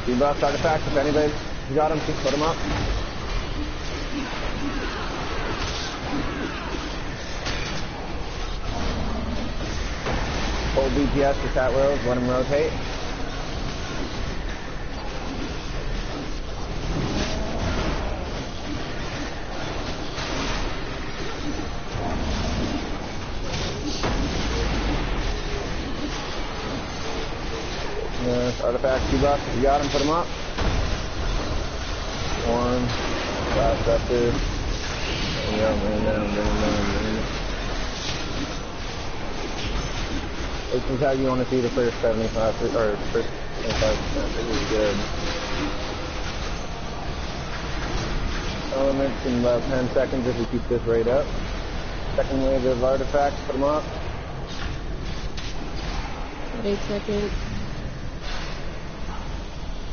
Speaker 1: Debuff artifacts, if anybody got them, just put them up. Hold DPS for cat rolls, let them rotate. Artifacts, debuffs, if you got them, put them up. One, last up there. Bring them down. This is how you want to see the first 75, or first 25%. This is good. Elements in about 10 seconds if we keep this rate up. Second wave of artifacts, put them up.
Speaker 5: 8 seconds.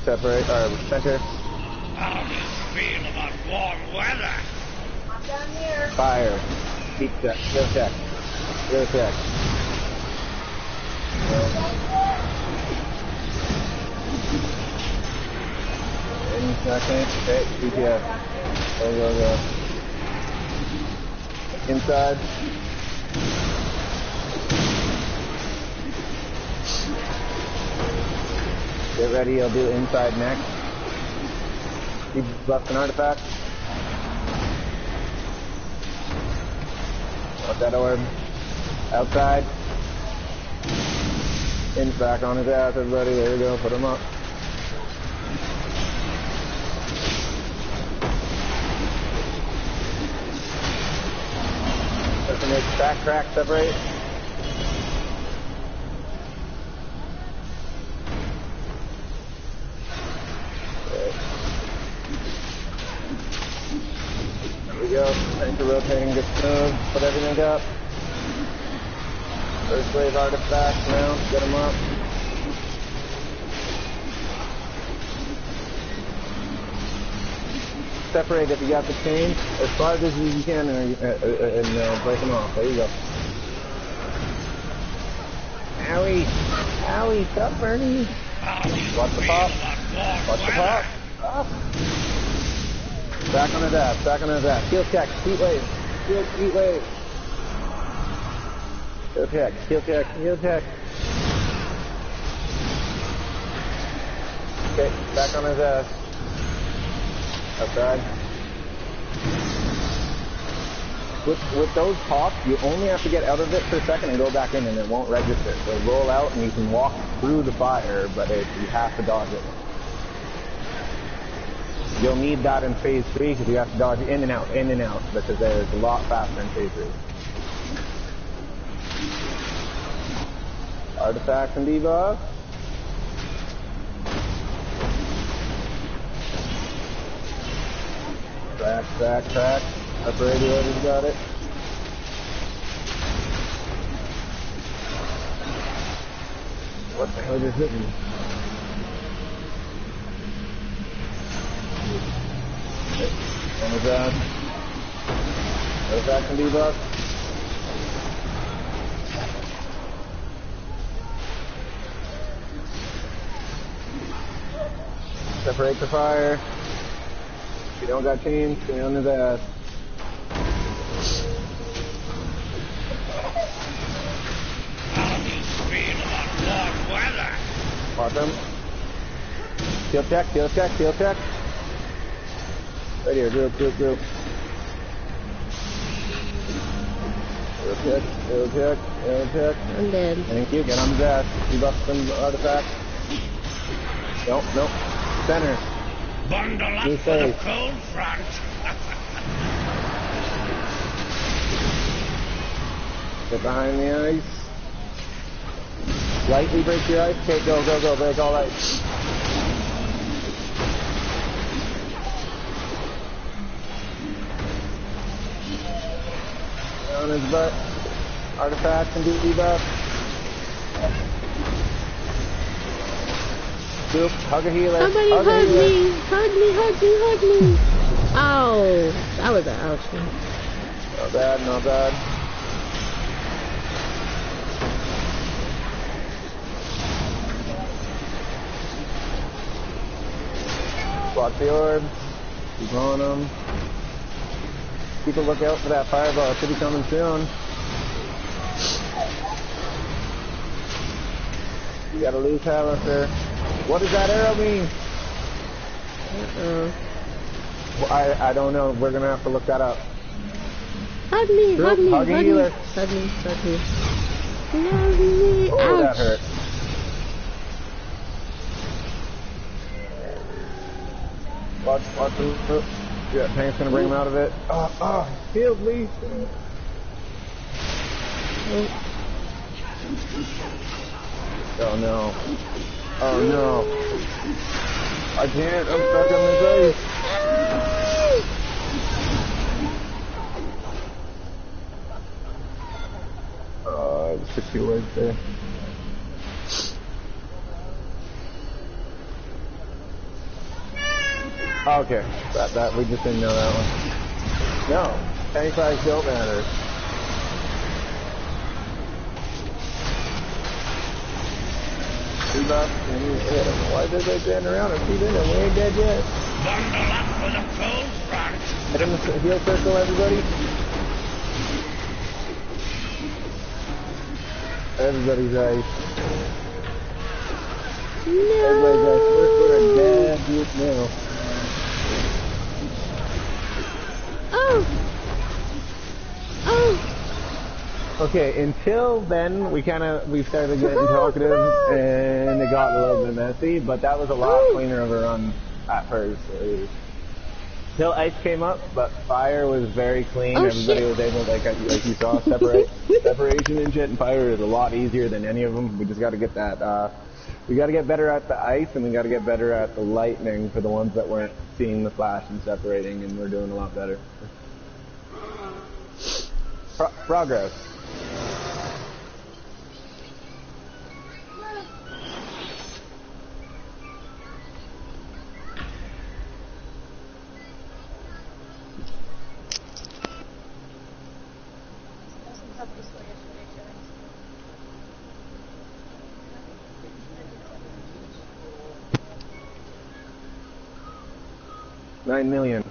Speaker 1: Separate, center.
Speaker 4: How do you feel about warm weather?
Speaker 6: I'm down here.
Speaker 1: Fire. Keep check. Go check. Go check. In second. Okay, DPS. Go. Inside. Get ready, I'll do inside next. Keep buff an artifact. Want that orb. Outside. In back on his ass, everybody. There we go, put him up. Let's make backtrack separate. it smooth, put everything up. First wave artifacts now, get them up. Separate if you got the chain as far as you can and break them off. There you go. Owie! Owie! Stop burning! Watch the pop! Watch the pop! Up! Back on his ass, back on his ass. Heal check, heat wave. Heat wave. Heal check, heal check, heal check. Okay, back on his ass. Outside. With those pops, you only have to get out of it for a second and go back in and it won't register. They'll roll out and you can walk through the fire, but you have to dodge it. You'll need that in phase 3 because you have to dodge in and out, because there's a lot faster in phase 3. Artifacts and debuff. Crack. Upper radiator's got it. What the hell just hit me? One was that. Artifact and debuff. Separate the fire. If you don't got chains, stay on his ass. Watch him. Heal check. Right here, group. Heal check.
Speaker 5: I'm dead.
Speaker 1: Thank you, get on his ass. Debuff some artifacts. Nope. Center.
Speaker 4: Bundle up for the cold front.
Speaker 1: Get behind the ice. Lightly break your ice. Okay, go. Break all ice. Down his butt. Artifacts and debuff. Group, hug a healer.
Speaker 5: Somebody hug me. Hug me. Ow. That was an ouchie.
Speaker 1: Not bad. Block the orbs. Keep on them. Keep a lookout for that fireball. It should be coming soon. You gotta lose Halister. What does that arrow mean? Well, I don't know. We're gonna have to look that up.
Speaker 5: Hug me.
Speaker 1: Hug a healer.
Speaker 5: Hug me.
Speaker 1: Oh, that hurt. Watch him. Yeah, Tank's gonna bring him out of it. Heal, please. Oh no. I can't. I'm stuck on his face. Oh, 60 legs there. Okay, that we just didn't know that one. No, tank size don't matter. Why did they stand around and feed in him? We ain't dead yet.
Speaker 4: Bundle up for the cold front.
Speaker 1: Hit him the heal circle, everybody. Everybody's ice.
Speaker 5: No.
Speaker 1: Everybody's ice. We're a dead group now. Okay, until then, we started getting talkative, and it got a little bit messy, but that was a lot cleaner of a run at first. Till ice came up, but fire was very clean. Everybody was able, like you saw, separation and shit, and fire is a lot easier than any of them. We just got to get that, we got to get better at the ice, and we got to get better at the lightning for the ones that weren't seeing the flash and separating, and we're doing a lot better. Progress. $9 million.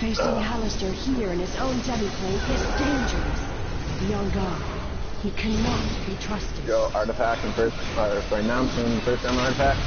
Speaker 3: Facing Hallister here in his own demiplane is dangerous. Beyond God, he cannot be trusted.
Speaker 1: Go artifact and first, sorry, mount and first time artifact.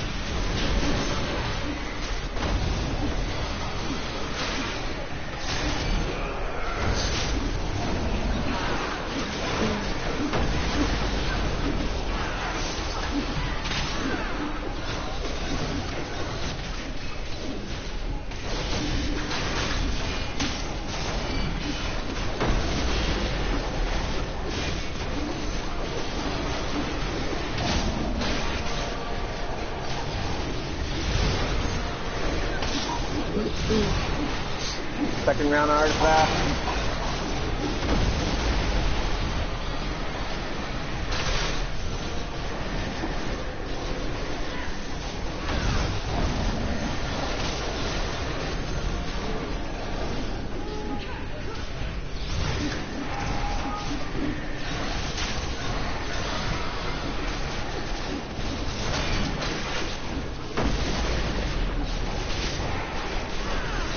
Speaker 1: Second round artifact.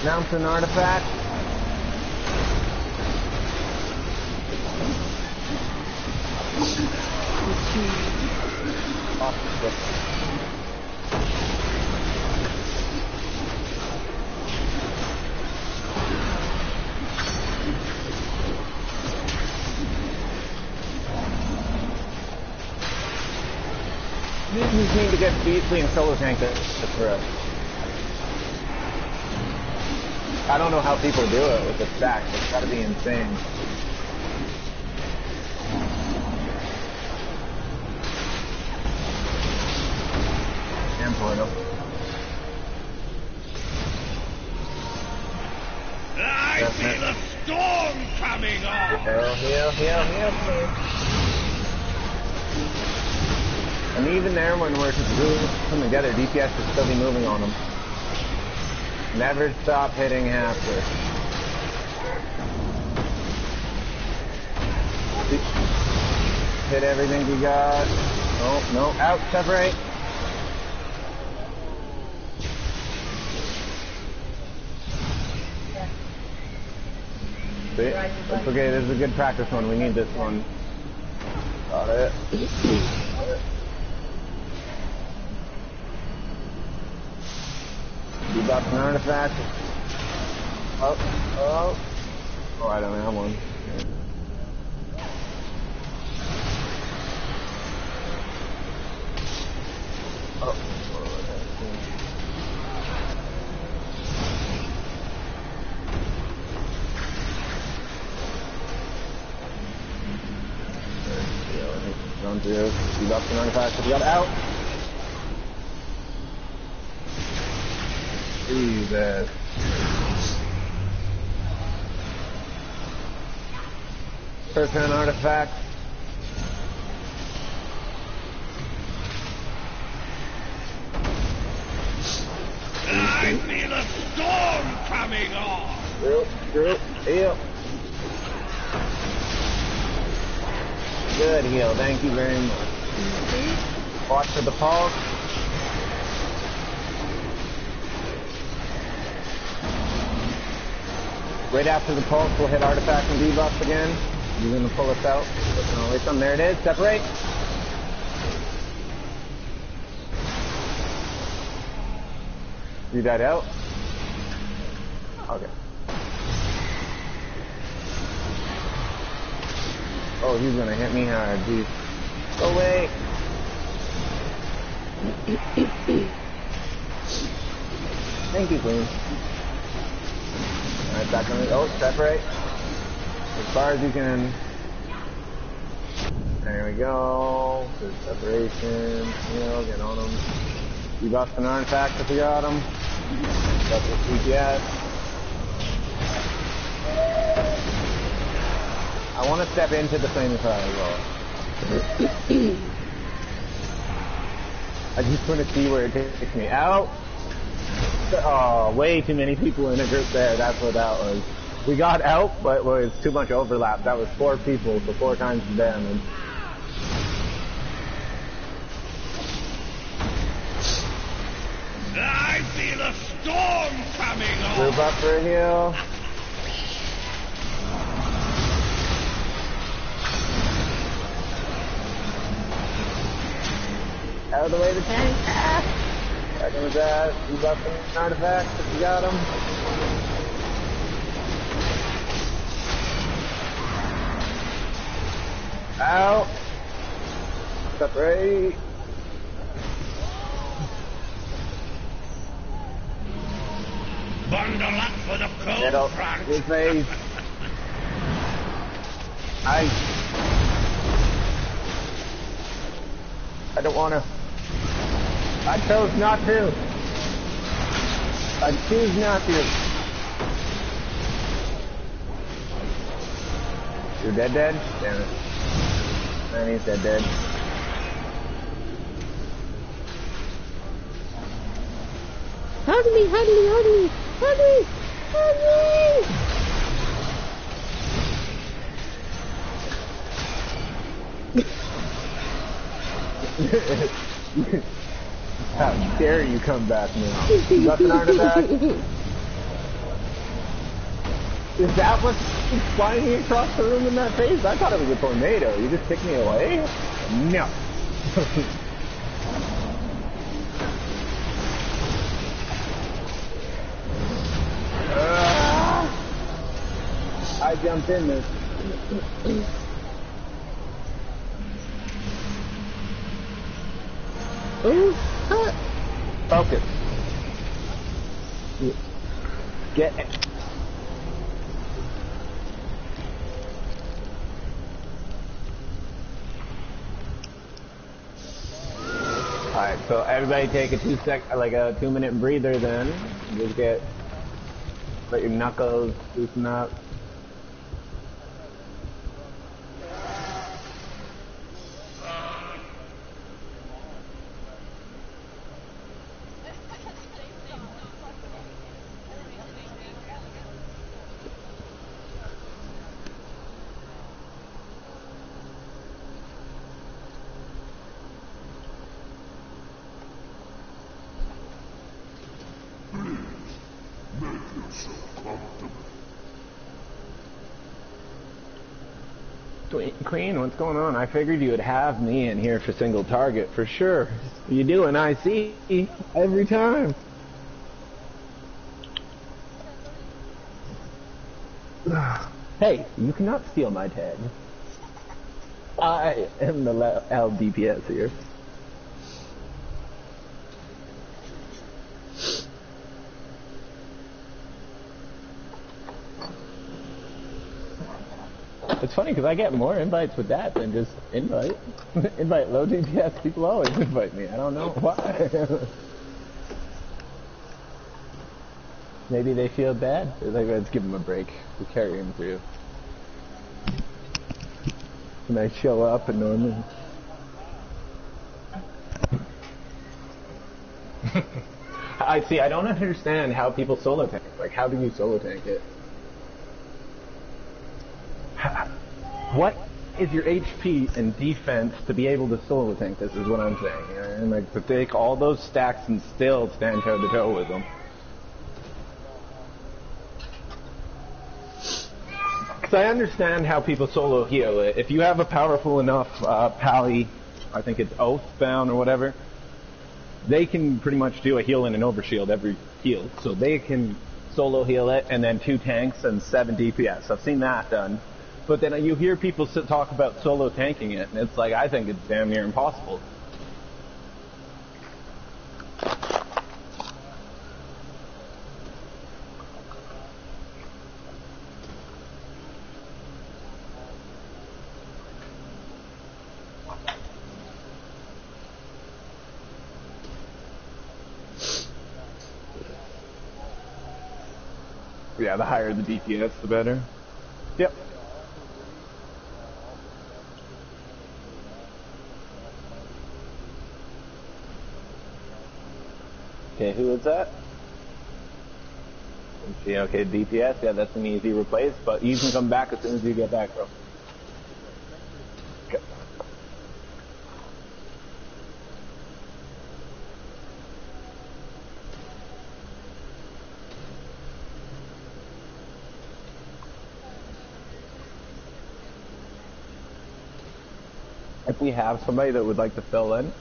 Speaker 1: Mount an artifact. We just need to get Beasley and Solo Tank to for us. I don't know how people do it with the stack. It's gotta be insane. And portal.
Speaker 4: I feel a storm coming on!
Speaker 1: Heal, please. And even there, when we're just gluing together, DPS should still be moving on them. Never stop hitting after. Hit everything we got. Oh, no, out, separate. See? That's okay, this is a good practice one. We need this one. Got it. Debuff an artifact. Oh, I don't have one. Oh. Round 0. Debuff an artifact. We got out. Jesus. First hand artifact.
Speaker 4: I feel a storm coming on!
Speaker 1: Group, heal. Good heal, thank you very much. Watch for the pulse. Right after the pulse, we'll hit artifact and debuff again. You're gonna pull us out. There it is. Separate. You died out? Okay. Oh, he's gonna hit me hard, dude. Go away! Thank you, Queen. Alright, back on the... Oh, separate. As far as you can. There we go. Good separation. Get on them. You buffed an artifact if you got them. That's what CPS. I want to step into the flaming fire as well. I just want to see where it takes me out. Oh, way too many people in a group there. That's what that was. We got out, but it was too much overlap. That was 4 people, so 4 times the damage.
Speaker 4: I feel a storm coming on.
Speaker 1: Group up for a heal. Out of the way, the tank. Back in with that. You got some artifacts if you got them. Out. Separate.
Speaker 4: Bundle up for the
Speaker 1: Middle.
Speaker 4: cold front.
Speaker 1: Good face. I don't wanna. I chose not to. I choose not to. You're dead? Damn it. Man, he's dead.
Speaker 5: Hug me, hug me, hug me, hug me, hug me!
Speaker 1: How dare you come back now? Nothing artifact. Is that what's flying me across the room in that phase? I thought it was a tornado. You just kicked me away? No. I jumped in this.
Speaker 5: Ooh,
Speaker 1: Focus. Get it. Alright, so everybody take a 2-minute breather then. Just let your knuckles loosen up. Queen, what's going on? I figured you would have me in here for single target for sure. You do an IC every time. Hey, you cannot steal my tag. I am the LDPS here. It's funny because I get more invites with that than just invite. Invite low DPS people always invite me. I don't know why. Maybe they feel bad. They're like, let's give them a break. We'll carry them through. And I show up and normally. I see. I don't understand how people solo tank. Like, how do you solo tank it? What is your HP and defense to be able to solo tank this is what I'm saying. You know? And like to take all those stacks and still stand toe to toe with them. Because I understand how people solo heal it. If you have a powerful enough pally, I think it's Oathbound or whatever, they can pretty much do a heal and an overshield every heal. So they can solo heal it, and then 2 tanks and 7 DPS. I've seen that done. But then you hear people talk about solo tanking it, and it's like, I think it's damn near impossible. Yeah, the higher the DPS, the better. Yep. Okay, who is that? Yeah, okay, DPS, yeah, that's an easy replace, but you can come back as soon as you get back, bro. Okay. If we have somebody that would like to fill in,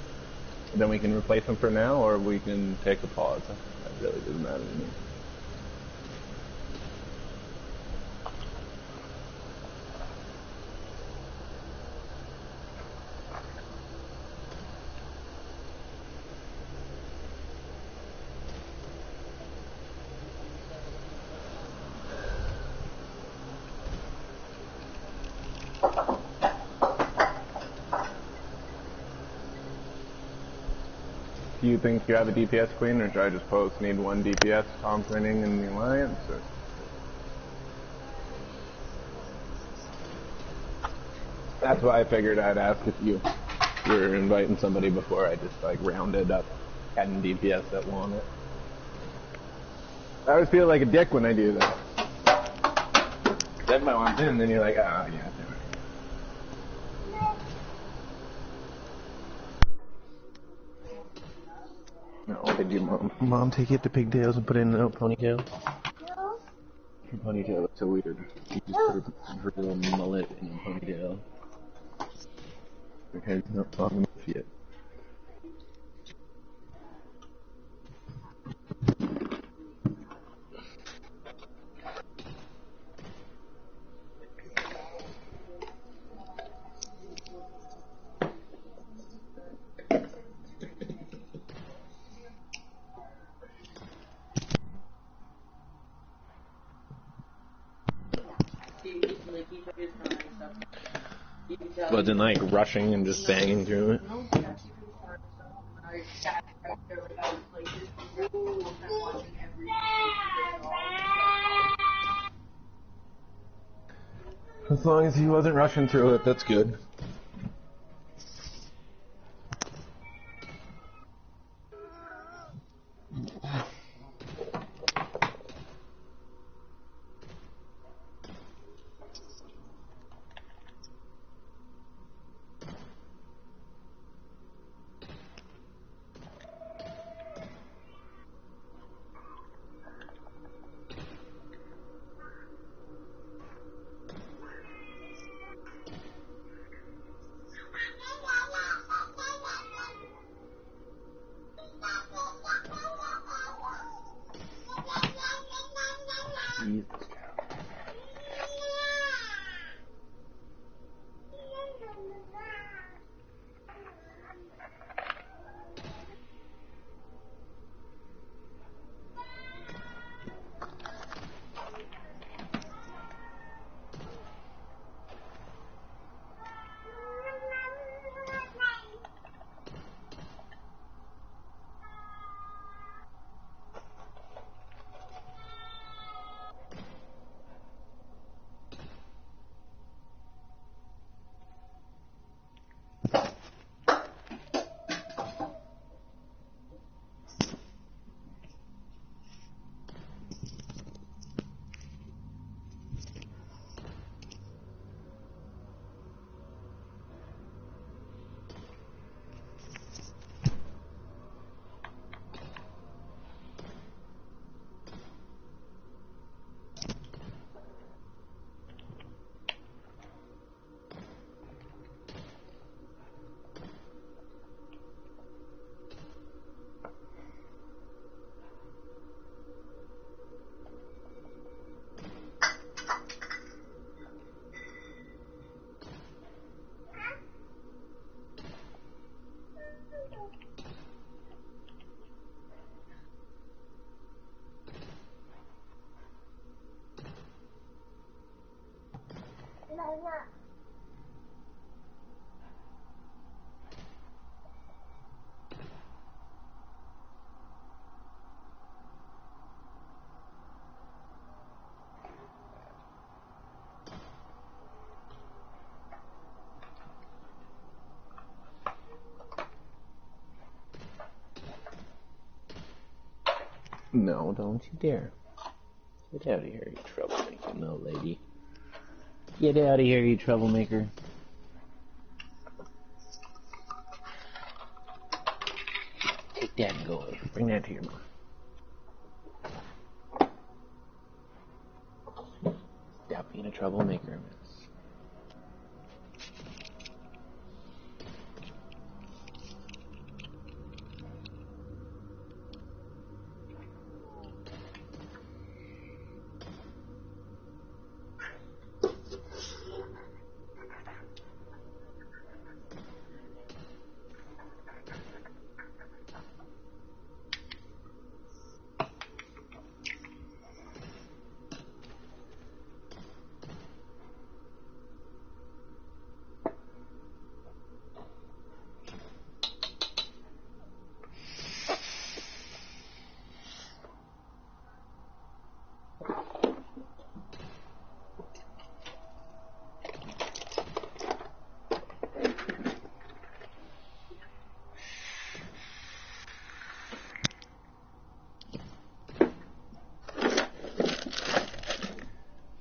Speaker 1: then we can replace them for now, or we can take a pause. That really doesn't matter to me. Do you think you have a DPS queen, or should I just post need 1 DPS TOMM winning in the alliance? Or? That's why I figured I'd ask if you were inviting somebody before I just like rounded up 10 DPS that want it. I always feel like a dick when I do that. Then my one's in, and then you're like, ah, yeah, do it. No, did your mom take it to pigtails and put it in a ponytail?
Speaker 6: No.
Speaker 1: Her ponytail looks so weird. She just put her little mullet in a ponytail. Her hair's not long enough yet. Wasn't like rushing and just banging through it. As long as he wasn't rushing through it, that's good. No, don't you dare. Get out of here, you troublemaker, no lady. Get out of here, you troublemaker. Take that and go away. Bring that to your mom. Stop being a troublemaker, miss.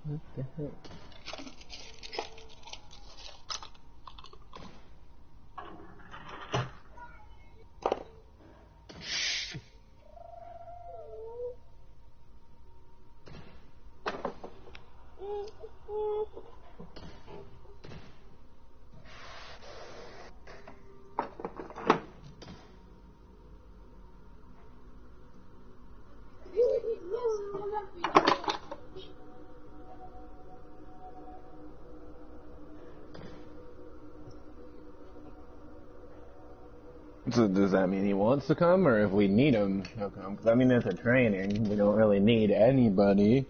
Speaker 1: What the heck? So does that mean he wants to come, or if we need him, he'll come? Because I mean, it's a training. We don't really need anybody.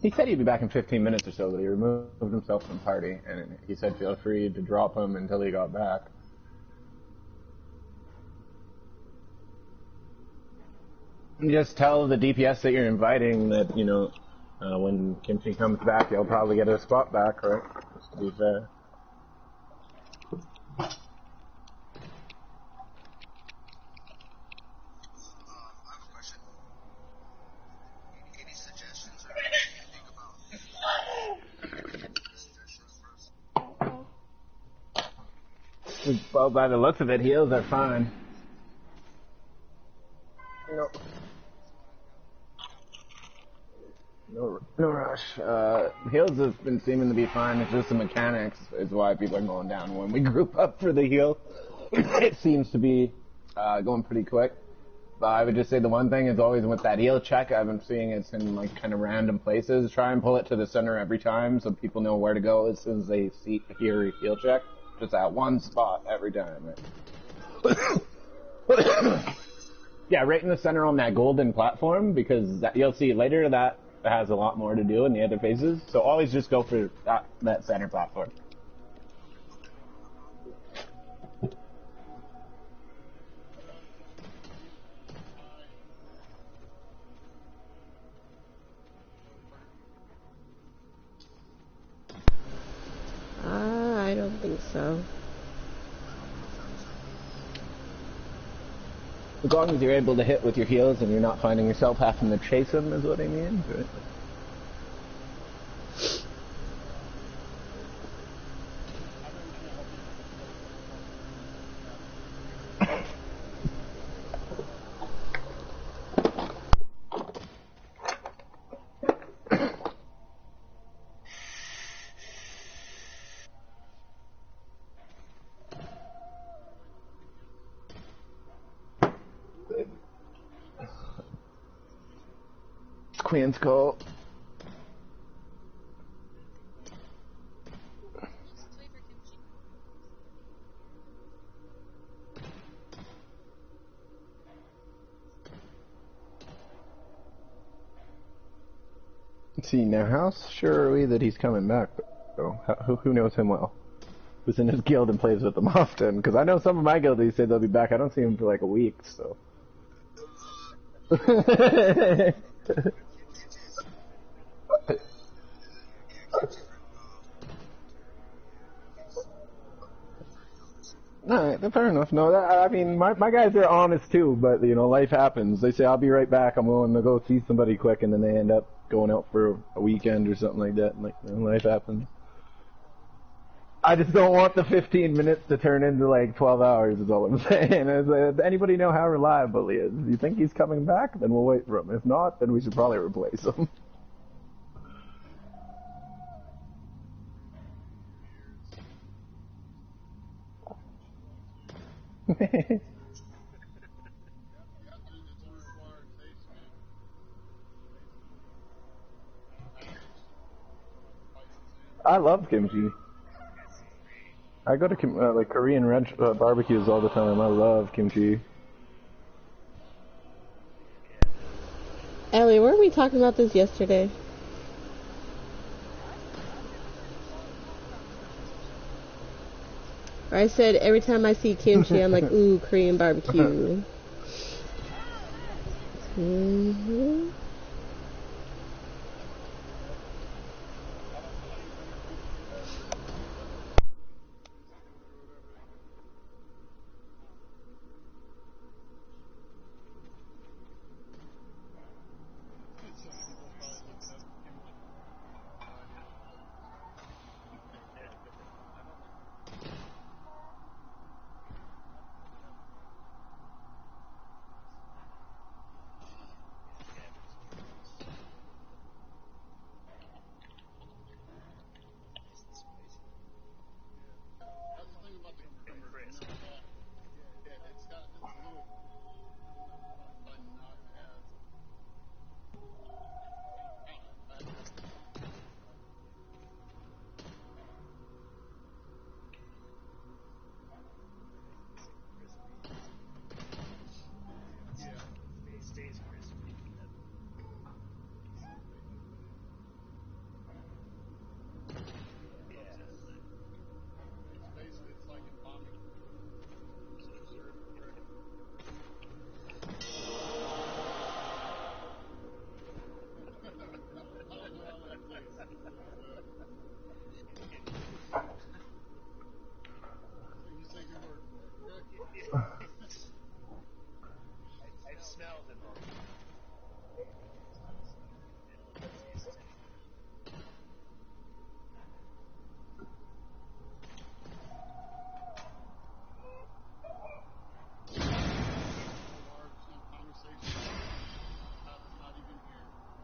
Speaker 1: He said he'd be back in 15 minutes or so, but he removed himself from the party, and he said feel free to drop him until he got back. Just tell the DPS that you're inviting that, you know, when Kimchi comes back, he'll probably get his spot back, right? Just to be fair. Well, by the looks of it, heals are fine. No rush. Heals have been seeming to be fine. It's just the mechanics is why people are going down when we group up for the heal. It seems to be going pretty quick. But I would just say the one thing is always with that heal check, I've been seeing it's in like kind of random places. Try and pull it to the center every time so people know where to go as soon as they hear heal check. Just at one spot every time. Right? Yeah, right in the center on that golden platform, because you'll see later that has a lot more to do in the other phases. So always just go for that center platform.
Speaker 5: I don't think so.
Speaker 1: As long as you're able to hit with your heals and you're not finding yourself having to chase them is what I mean. Right? Queen's call. See, now how sure are we that he's coming back? Oh, who knows him well? Who's in his guild and plays with them often? Because I know some of my guildies say they'll be back. I don't see him for like a week, so. Alright, fair enough. No, I mean, my guys are honest too, but, you know, life happens. They say, I'll be right back, I'm willing to go see somebody quick, and then they end up going out for a weekend or something like that, and, like, you know, life happens. I just don't want the 15 minutes to turn into, like, 12 hours is all I'm saying. Does anybody know how reliable he is? You think he's coming back? Then we'll wait for him. If not, then we should probably replace him. I love kimchi. I go to like Korean barbecues all the time. I love kimchi.
Speaker 5: Ellie, weren't we talking about this yesterday? I said every time I see kimchi, I'm like, ooh, Korean barbecue. Mm-hmm.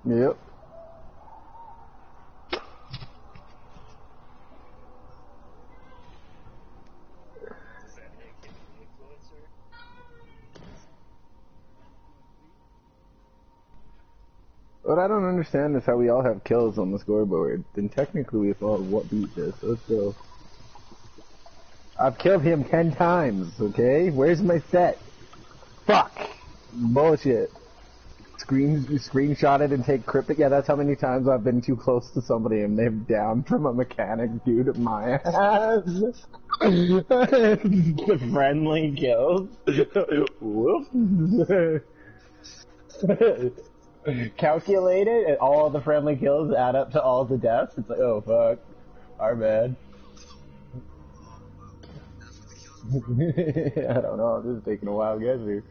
Speaker 1: Yep. What I don't understand is how we all have kills on the scoreboard. Then technically we thought what beat this. Let's go. I've killed him 10 times, okay? Where's my set? Fuck! Bullshit. Screenshot it and take cryptic. Yeah, that's how many times I've been too close to somebody and they've downed from a mechanic due to my ass. The friendly kills. Whoops. Calculate it, and all the friendly kills add up to all the deaths. It's like, oh fuck, our bad. I don't know, this is taking a while to get here.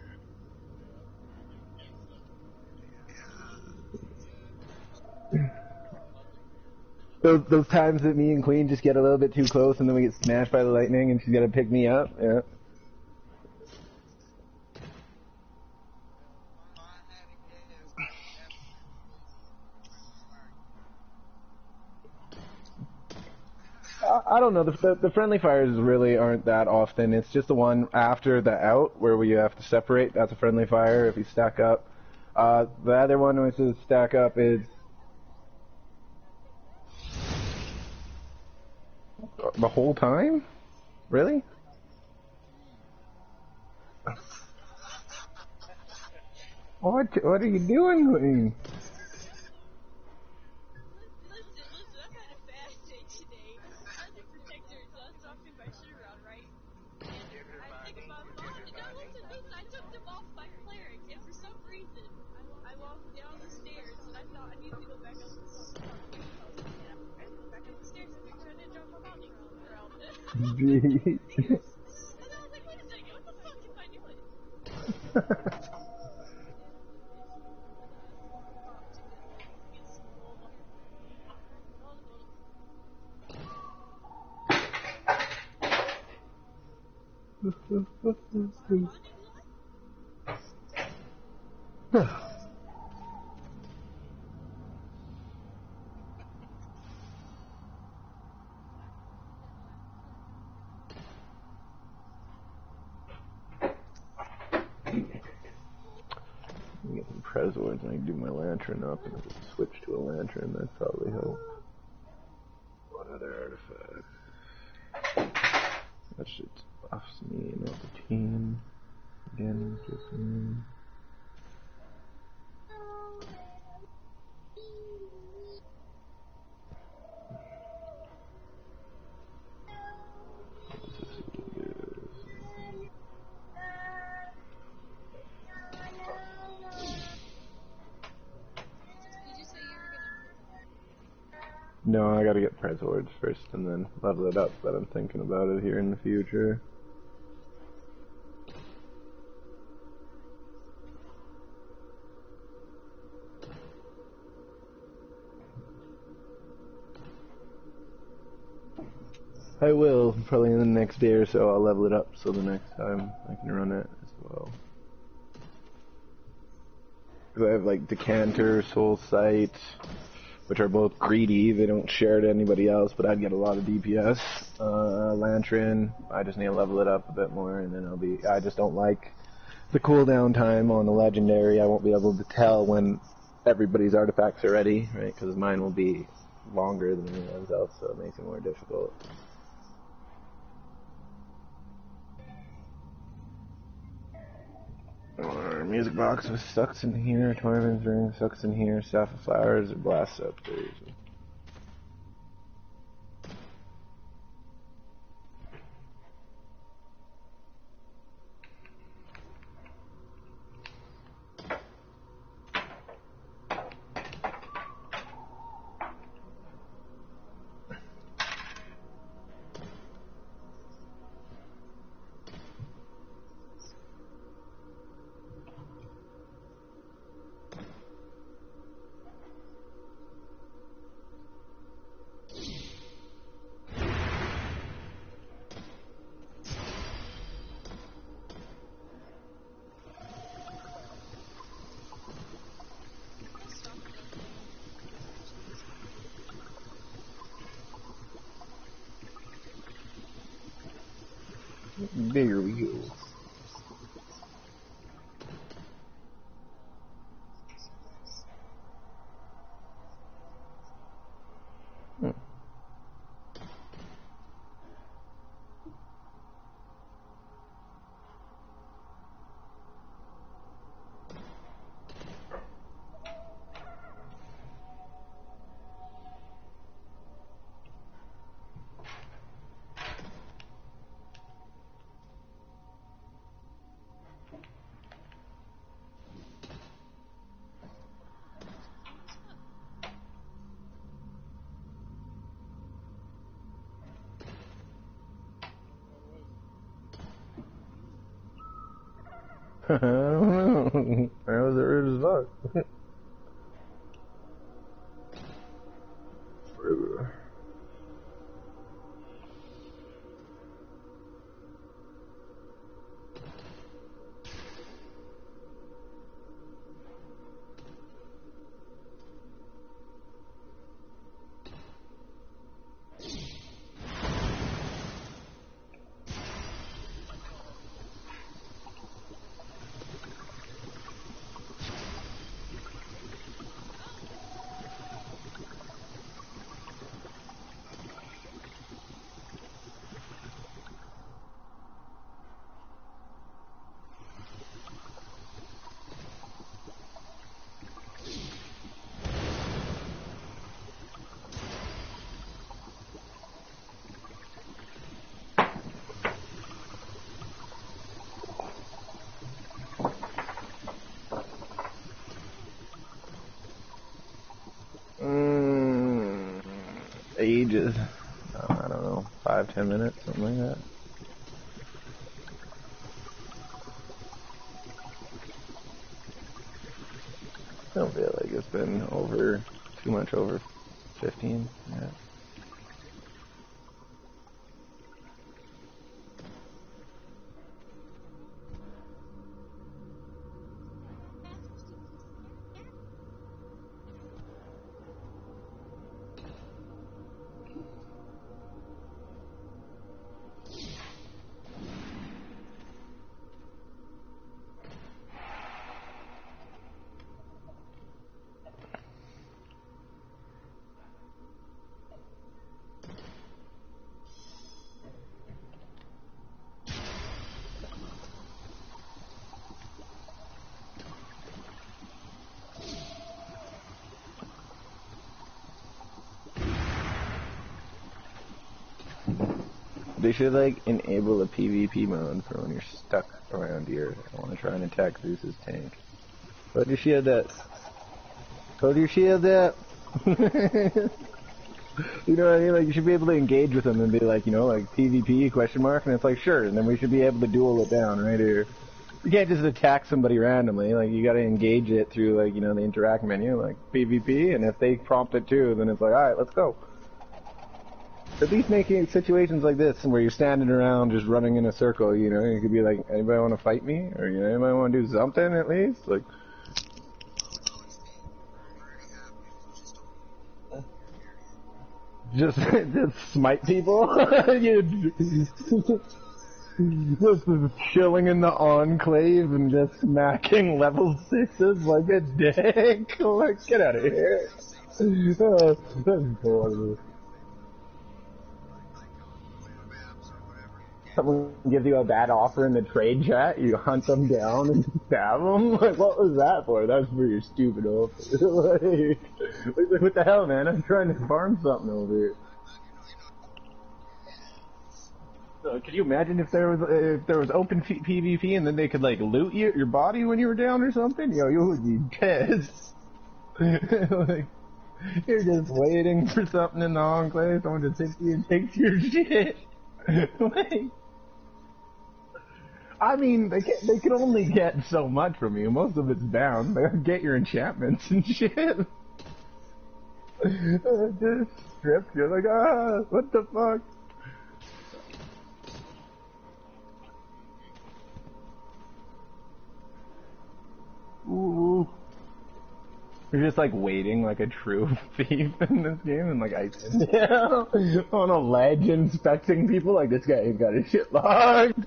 Speaker 1: Those times that me and Queen just get a little bit too close and then we get smashed by the lightning and she's gotta pick me up, yeah. I don't know, the friendly fires really aren't that often. It's just the one after the out where we have to separate. That's a friendly fire if you stack up. The other one which is stack up is the whole time? Really? What are you doing, Queen? Get some Prezords and I can do my lantern up and switch to a lantern. That'd probably help. What other artifacts? That shit buffs me, not the team. Again, just me. No, I gotta get Prezords first and then level it up, but I'm thinking about it here in the future. I will, probably in the next day or so I'll level it up so the next time I can run it as well. Because I have like Decanter, Soul Sight, which are both greedy, they don't share to anybody else, but I'd get a lot of DPS. Lantern, I just need to level it up a bit more and then I'll be, I just don't like the cooldown time on the Legendary. I won't be able to tell when everybody's artifacts are ready, right, because mine will be longer than anyone's else, so it makes it more difficult. Or music box with sucks in here, Torvin's ring sucks in here, Staff of Flowers, or Blast Scepters. There we go. I don't know. I was rude as fuck. Ages. I don't know. 5-10 minutes, something like that. I don't feel like it's been over, too much over 15, yeah. They should, like, enable a PvP mode for when you're stuck around here. I want to try and attack Zeus's tank. Hold your shield up. Hold your shield up! You know what I mean? Like, you should be able to engage with them and be like, you know, like, PvP, question mark, and it's like, sure, and then we should be able to duel it down right here. You can't just attack somebody randomly, like, you gotta engage it through, like, you know, the interact menu, like, PvP, and if they prompt it too, then it's like, alright, let's go. At least making situations like this where you're standing around just running in a circle, you know, you could be like, anybody want to fight me? Or, you know, anybody want to do something at least? Like, just smite people? Just chilling in the enclave and just smacking level 6s like a dick. Like, get out of here. Oh, that's horrible. Someone gives you a bad offer in the trade chat, you hunt them down and stab them? Like, what was that for? That was for your stupid offer. Like, what the hell, man? I'm trying to farm something over here. Could you imagine if there was open PvP and then they could, like, loot your body when you were down or something? Yo, you would be pissed. Like, you're just waiting for something in the enclave, someone just hits you and takes your shit. Like, I mean, they can only get so much from you. Most of it's bound. They get your enchantments and shit. Just stripped. You're like, ah, what the fuck? Ooh. You're just like waiting like a true thief in this game and like on a ledge inspecting people like this guy ain't got his shit locked.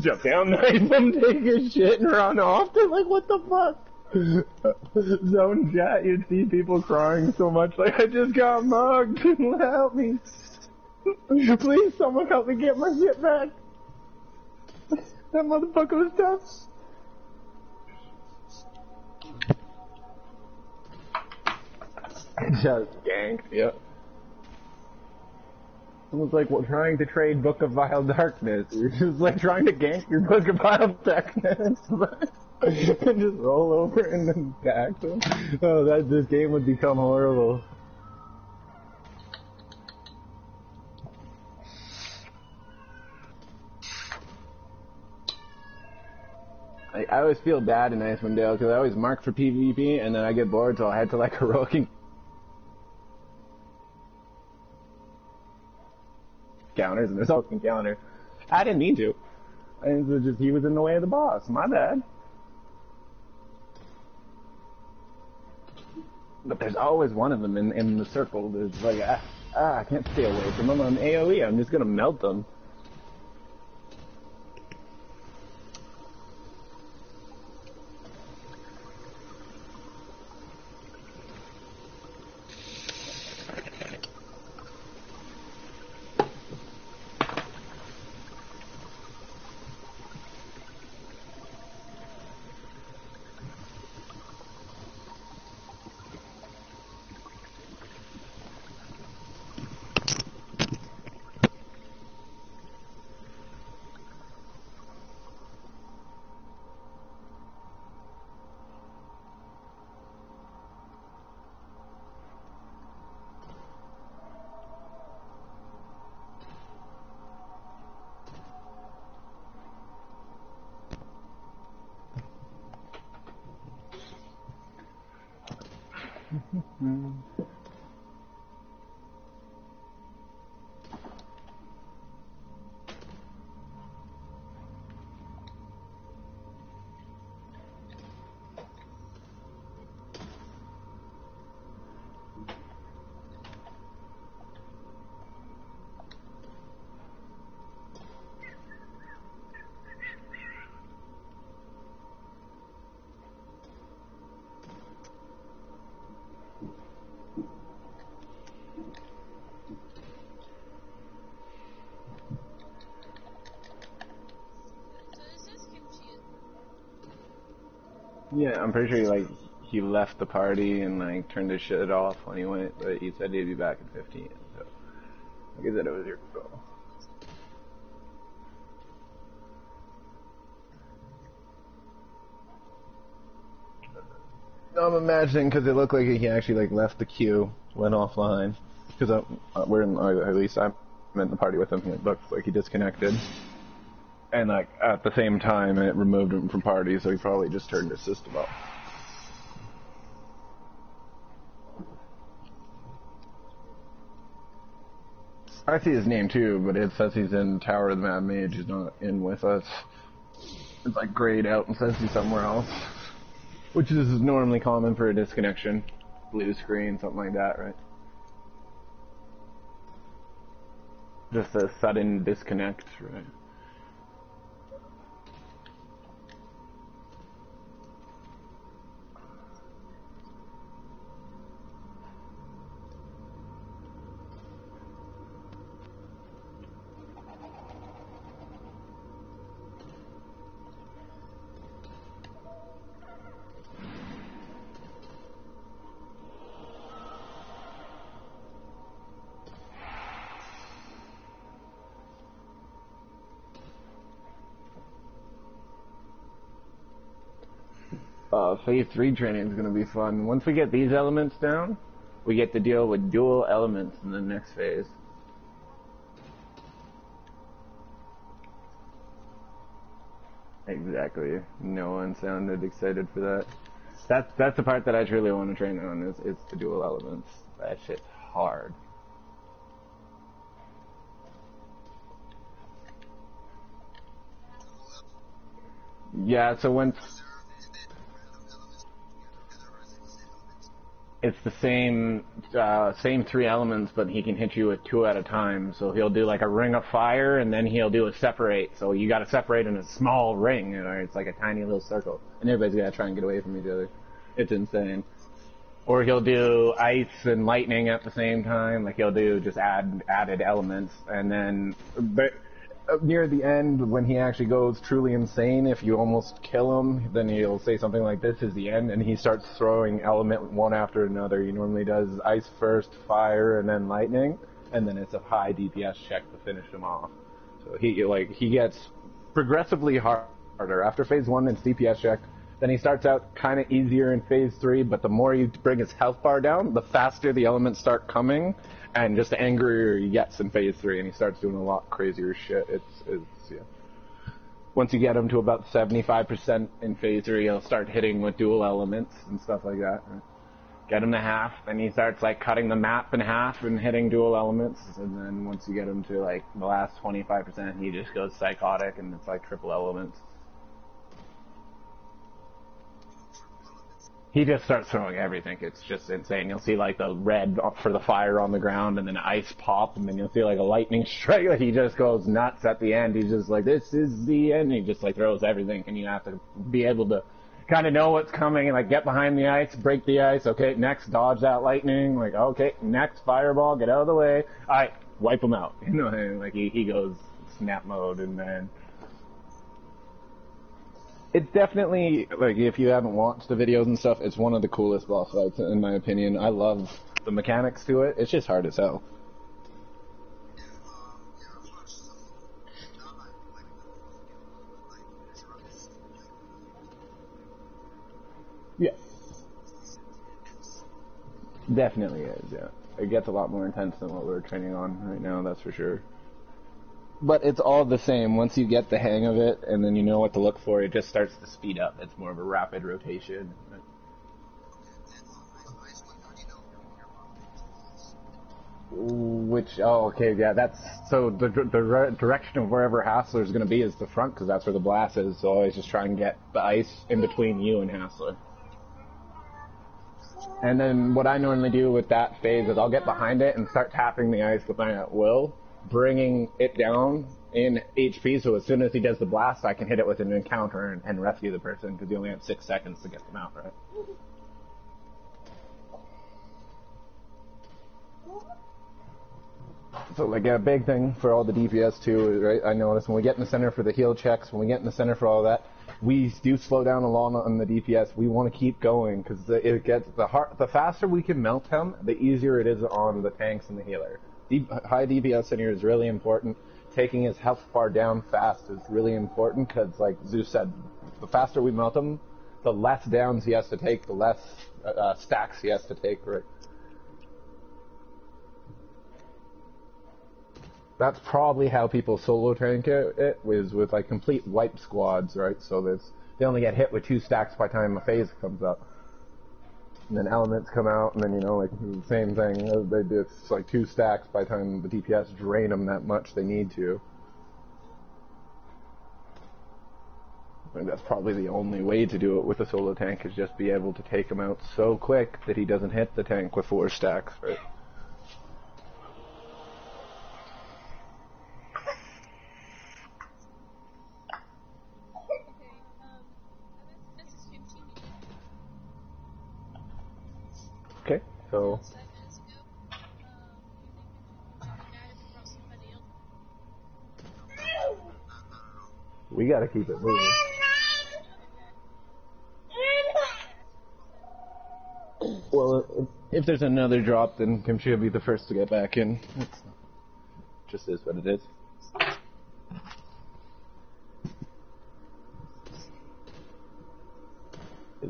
Speaker 1: Jump down, knife him, take his shit and run off. They're like, what the fuck? Zone chat, you'd see people crying so much like, I just got mugged. Help me. Please, someone help me get my shit back. That motherfucker was tough. Just ganked, yep. Someone's like, well, trying to trade Book of Vile Darkness. You're just like trying to gank your Book of Vile Darkness. And just roll over and then back them. Oh, this game would become horrible. I always feel bad in Icewind Dale because I always mark for PvP and then I get bored, so I had to like heroic encounters, and there's always encounter. I didn't mean to. It was just he was in the way of the boss. My bad. But there's always one of them in the circle. There's like, I can't stay away from them. I'm AoE. I'm just gonna melt them. Yeah, I'm pretty sure he left the party and like turned his shit off when he went, but he said he'd be back in 15. So like I said, it was your call. No, I'm imagining because it looked like he actually like left the queue, went offline. Because we're in, or at least I'm in the party with him. It looks like he disconnected, and like at the same time it removed him from party, so he probably just turned his system off. I see his name too, but it says he's in Tower of the Mad Mage. He's not in with us. It's like grayed out and says he's somewhere else. Which is normally common for a disconnection. Blue screen, something like that, right? Just a sudden disconnect, right? Phase 3 training is going to be fun. Once we get these elements down, we get to deal with dual elements in the next phase. Exactly. No one sounded excited for that. That's the part that I truly want to train on, is the dual elements. That shit's hard. Yeah, so once... It's the same 3 elements, but he can hit you with 2 at a time. So he'll do like a ring of fire, and then he'll do a separate. So you got to separate in a small ring, you know, it's like a tiny little circle, and everybody's got to try and get away from each other. It's insane. Or he'll do ice and lightning at the same time. Like he'll do just added elements, and then near the end, when he actually goes truly insane, if you almost kill him, then he'll say something like, "This is the end," and he starts throwing element one after another. He normally does ice first, fire, and then lightning, and then it's a high DPS check to finish him off. So he gets progressively harder. After phase 1, it's DPS check. Then he starts out kind of easier in phase 3, but the more you bring his health bar down, the faster the elements start coming, and just the angrier he gets in phase 3, and he starts doing a lot crazier shit. It's yeah. Once you get him to about 75% in phase 3, he'll start hitting with dual elements and stuff like that. Get him to half, then he starts like cutting the map in half and hitting dual elements, and then once you get him to like the last 25%, he just goes psychotic, and it's like triple elements. He just starts throwing everything. It's just insane. You'll see like the red for the fire on the ground, and then ice pop, and then you'll see like a lightning strike. He just goes nuts at the end. He's just like, "This is the end." And he just like throws everything, and you have to be able to kind of know what's coming and like get behind the ice, break the ice. Okay, next, dodge that lightning. Like, okay, next, fireball, get out of the way. All right, wipe him out. You know, like he goes snap mode, and then. It's definitely, like, if you haven't watched the videos and stuff, it's one of the coolest boss fights, in my opinion. I love the mechanics to it. It's just hard as hell. Yeah. Definitely is, yeah. It gets a lot more intense than what we're training on right now, that's for sure. But it's all the same. Once you get the hang of it, and then you know what to look for, it just starts to speed up. It's more of a rapid rotation. Which, oh, okay, yeah, that's, so the direction of wherever Hassler is going to be is the front, because that's where the blast is, so always just try and get the ice in between you and Hassler. And then what I normally do with that phase is I'll get behind it and start tapping the ice with my at will, bringing it down in HP, so as soon as he does the blast, I can hit it with an encounter and rescue the person, because you only have 6 seconds to get them out, right? So, like, a big thing for all the DPS, too, right, I notice when we get in the center for the heal checks, when we get in the center for all that, we do slow down a lot on the DPS. We want to keep going, because it gets, the faster we can melt them, the easier it is on the tanks and the healer. High DPS in here is really important. Taking his health bar down fast is really important, because, like Zeus said, the faster we melt him, the less downs he has to take, the less stacks he has to take, right? That's probably how people solo tank it, is with like complete wipe squads, right? So they only get hit with 2 stacks by the time a phase comes up. And then elements come out, and then, you know, like, the same thing. It's like 2 stacks by the time the DPS drain them that much they need to. I think that's probably the only way to do it with a solo tank, is just be able to take him out so quick that he doesn't hit the tank with 4 stacks, right? Okay, so we gotta keep it moving. Well, if there's another drop, then Kimchi will be the first to get back in. It just is what it is.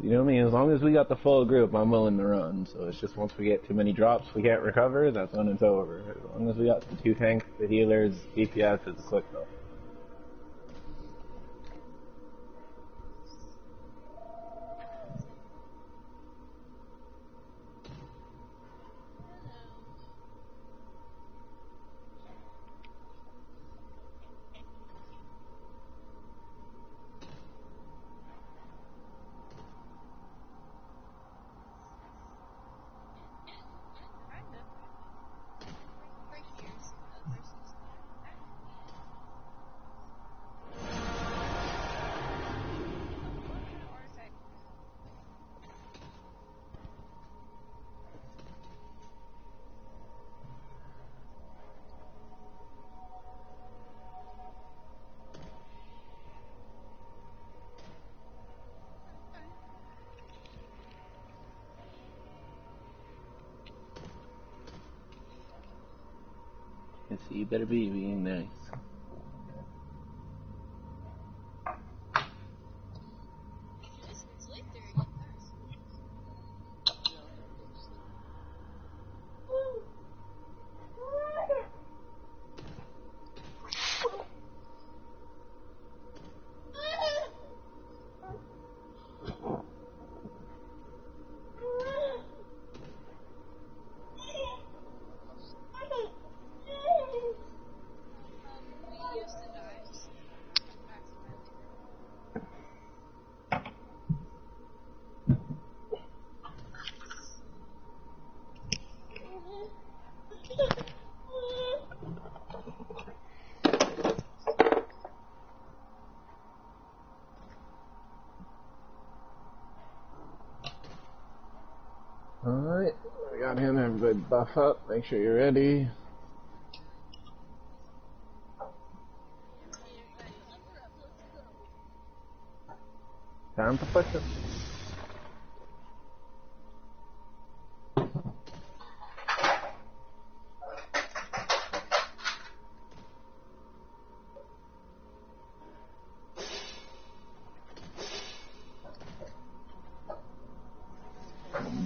Speaker 1: You know what I mean? As long as we got the full group, I'm willing to run. So it's just once we get too many drops we can't recover, that's when it's over. As long as we got the 2 tanks, the healers, DPS, it's quick though. So you better be being nice. Alright, we got him, everybody buff up, make sure you're ready. Time to push him.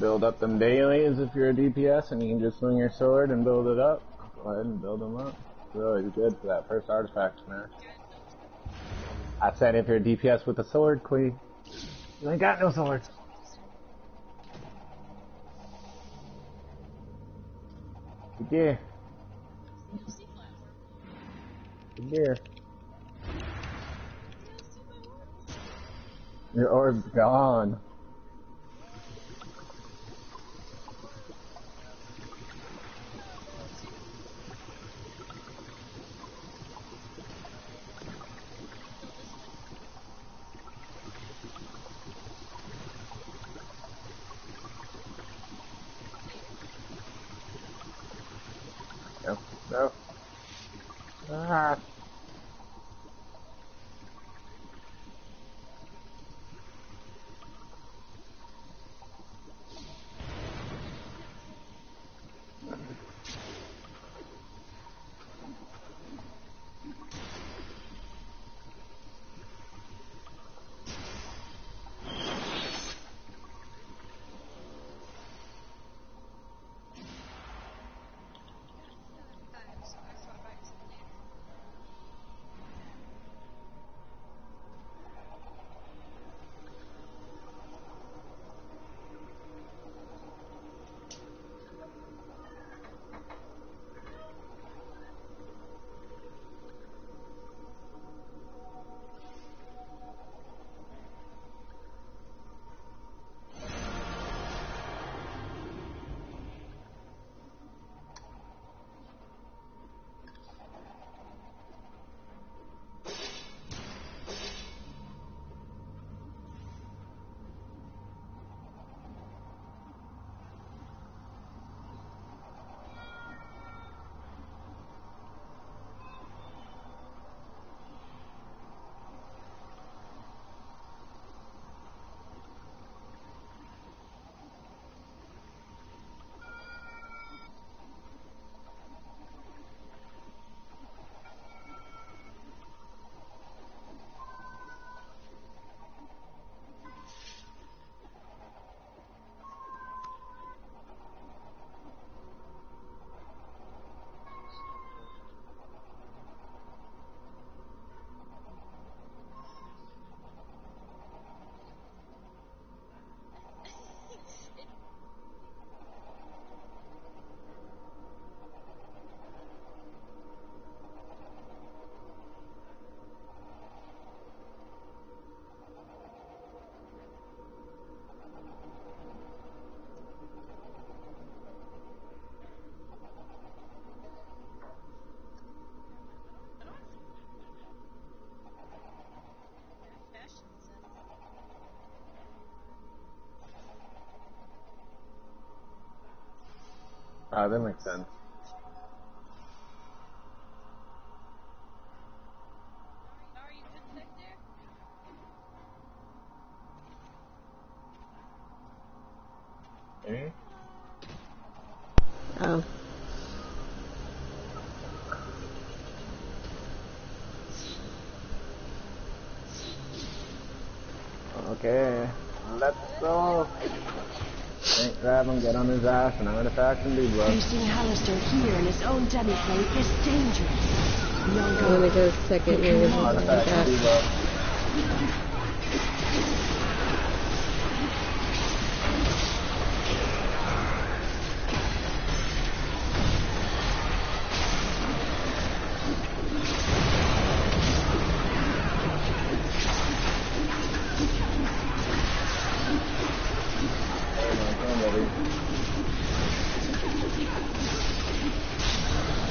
Speaker 1: Build up them dailies if you're a DPS and you can just swing your sword and build it up. Go ahead and build them up. It's really good for that first artifact smash. I said if you're a DPS with a sword, Queen. You ain't got no sword. Yeah. Yeah. Your orb's gone. No, no. Ah. That makes sense. Okay.
Speaker 5: Oh.
Speaker 1: Okay. Let's go. Ain't grab him, get on his ass, and artifacts and do blood.
Speaker 3: Facing Hallister here in his own demiplane is dangerous.
Speaker 5: I'm gonna go second here or something like
Speaker 1: Artifacts and do
Speaker 5: that.
Speaker 1: blood.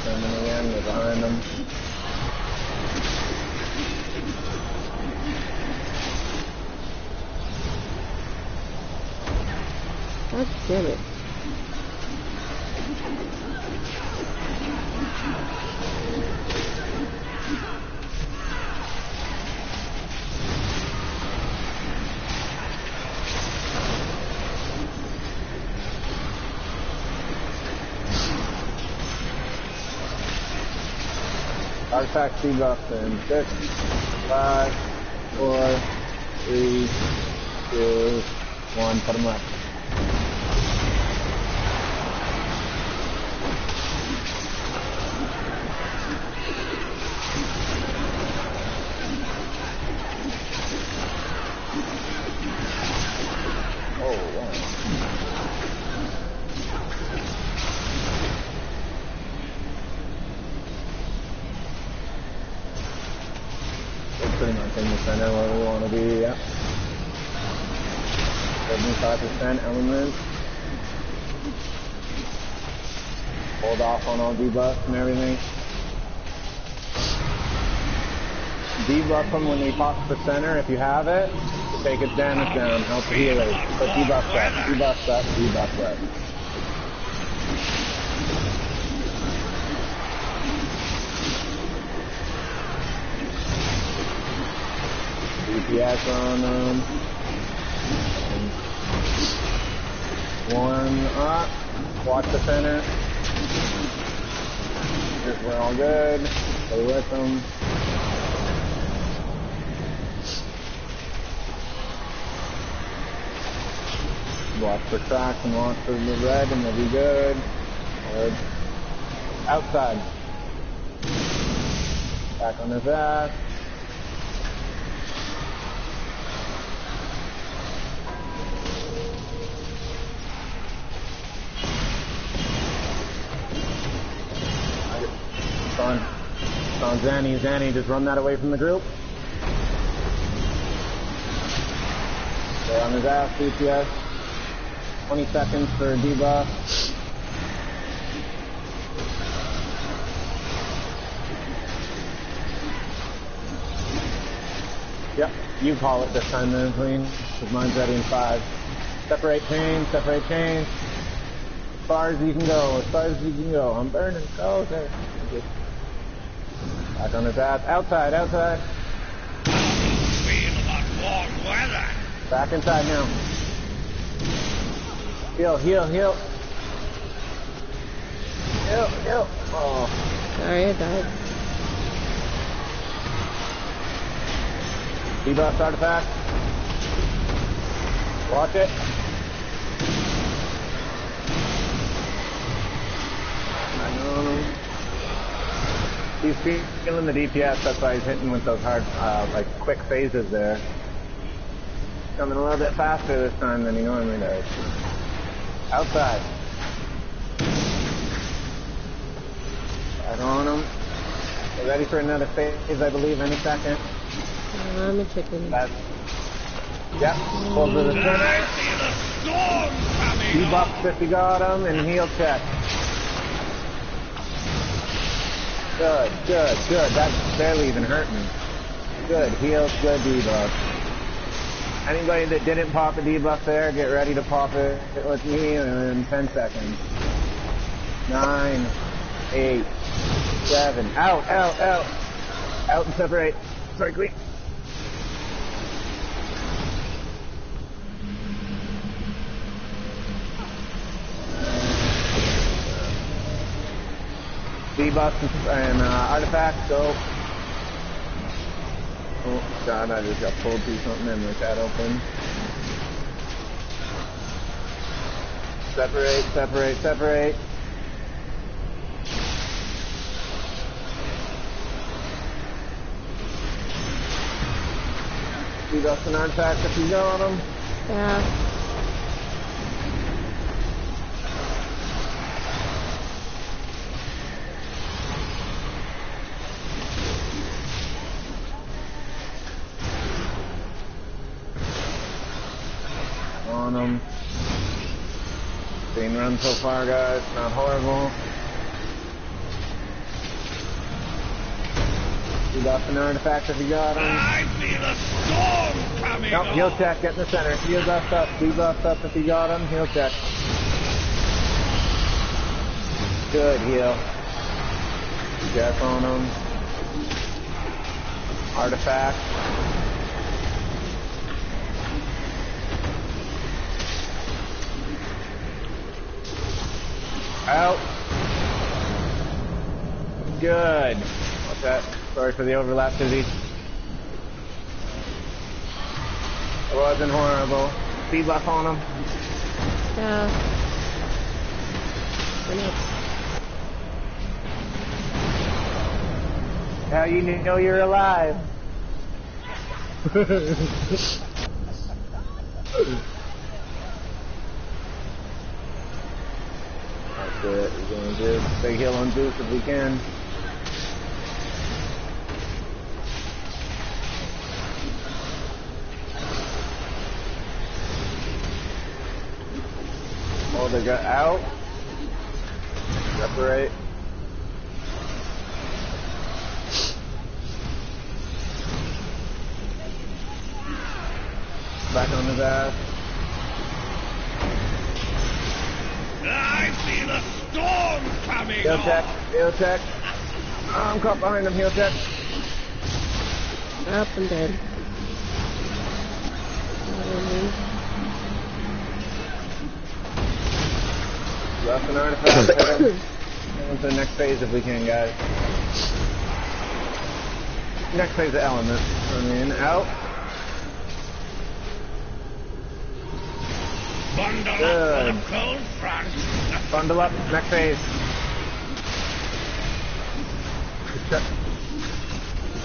Speaker 1: Coming again, they're behind them.
Speaker 5: God damn it.
Speaker 1: Artifact debuff in 6, 5, 4, 3, 2, 1, put them left. Oh, wow. center where we want to be, yeah. 75% element. Hold off on all debuffs and everything. Debuff them when they pop the center if you have it. To take its damage down, help the healers. But debuff that, debuff that, debuff that. DPS on them. One up. Watch the center. We're all good. Stay with them. Watch for cracks and watch for the red and they'll be good. Good. Outside. Back on his ass. It's on Zanny. Zanny, just run that away from the group. Stay on his ass, DPS. 20 seconds for a debuff. Yep, you call it this time then, Queen, because mine's ready in 5. Separate chains, separate chains. As far as you can go, as far as you can go. I'm burning. Oh, okay. Back on his ass. Outside, outside.
Speaker 4: Feel about warm weather.
Speaker 1: Back inside now. Heal, heal, heal. Heal, heal. Oh.
Speaker 5: Sorry, I died.
Speaker 1: Debuff artifact. Watch it. I know. He's feeling the DPS, that's why he's hitting with those hard, like, quick phases there. Coming a little bit faster this time than he normally does. Outside. Right on him. We're ready for another phase, I believe, any second.
Speaker 5: I'm a chicken.
Speaker 1: That's... Yep, hold to the center.
Speaker 4: I feel a storm coming on.
Speaker 1: Debuff if you got him, and heal check. Good, good, good. That's barely even hurting. Good, heal, good debuff. Anybody that didn't pop a debuff there, get ready to pop it with me in 10 seconds. 9, 8, 7. Out, out, out. Out and separate. Sorry, quick. Debuffs and artifacts, go. Oh god, I just got pulled through something and with that open. Separate, separate, separate. Debuffs and artifacts if you got them.
Speaker 5: Yeah.
Speaker 1: On them. Green run so far, guys. Not horrible. Debuff an artifact if you got them.
Speaker 4: I feel a storm coming
Speaker 1: Nope,
Speaker 4: on.
Speaker 1: heal check. Get in the center. Heal buffed up. Debuffed up if you got them. Heal check. Good heal. Death on them. Artifact. Out. Good. What's that? Sorry for the overlap, Dizzy. It wasn't horrible. Debuff on him.
Speaker 5: Yeah.
Speaker 1: How you know you're alive? That's it. We're going to do big heal on Zeus if we can. Oh, they got out. Separate. Back on his ass.
Speaker 4: I feel a storm coming
Speaker 1: Heal check.
Speaker 4: on.
Speaker 1: Heal check. Oh, I'm caught behind him. Heal check.
Speaker 5: Up and dead.
Speaker 1: Left an artifact. Hit him. On to the next phase if we can, guys. Next phase of element. I mean, out.
Speaker 4: Bundle up
Speaker 1: Good.
Speaker 4: for the cold front.
Speaker 1: Bundle up. Next phase.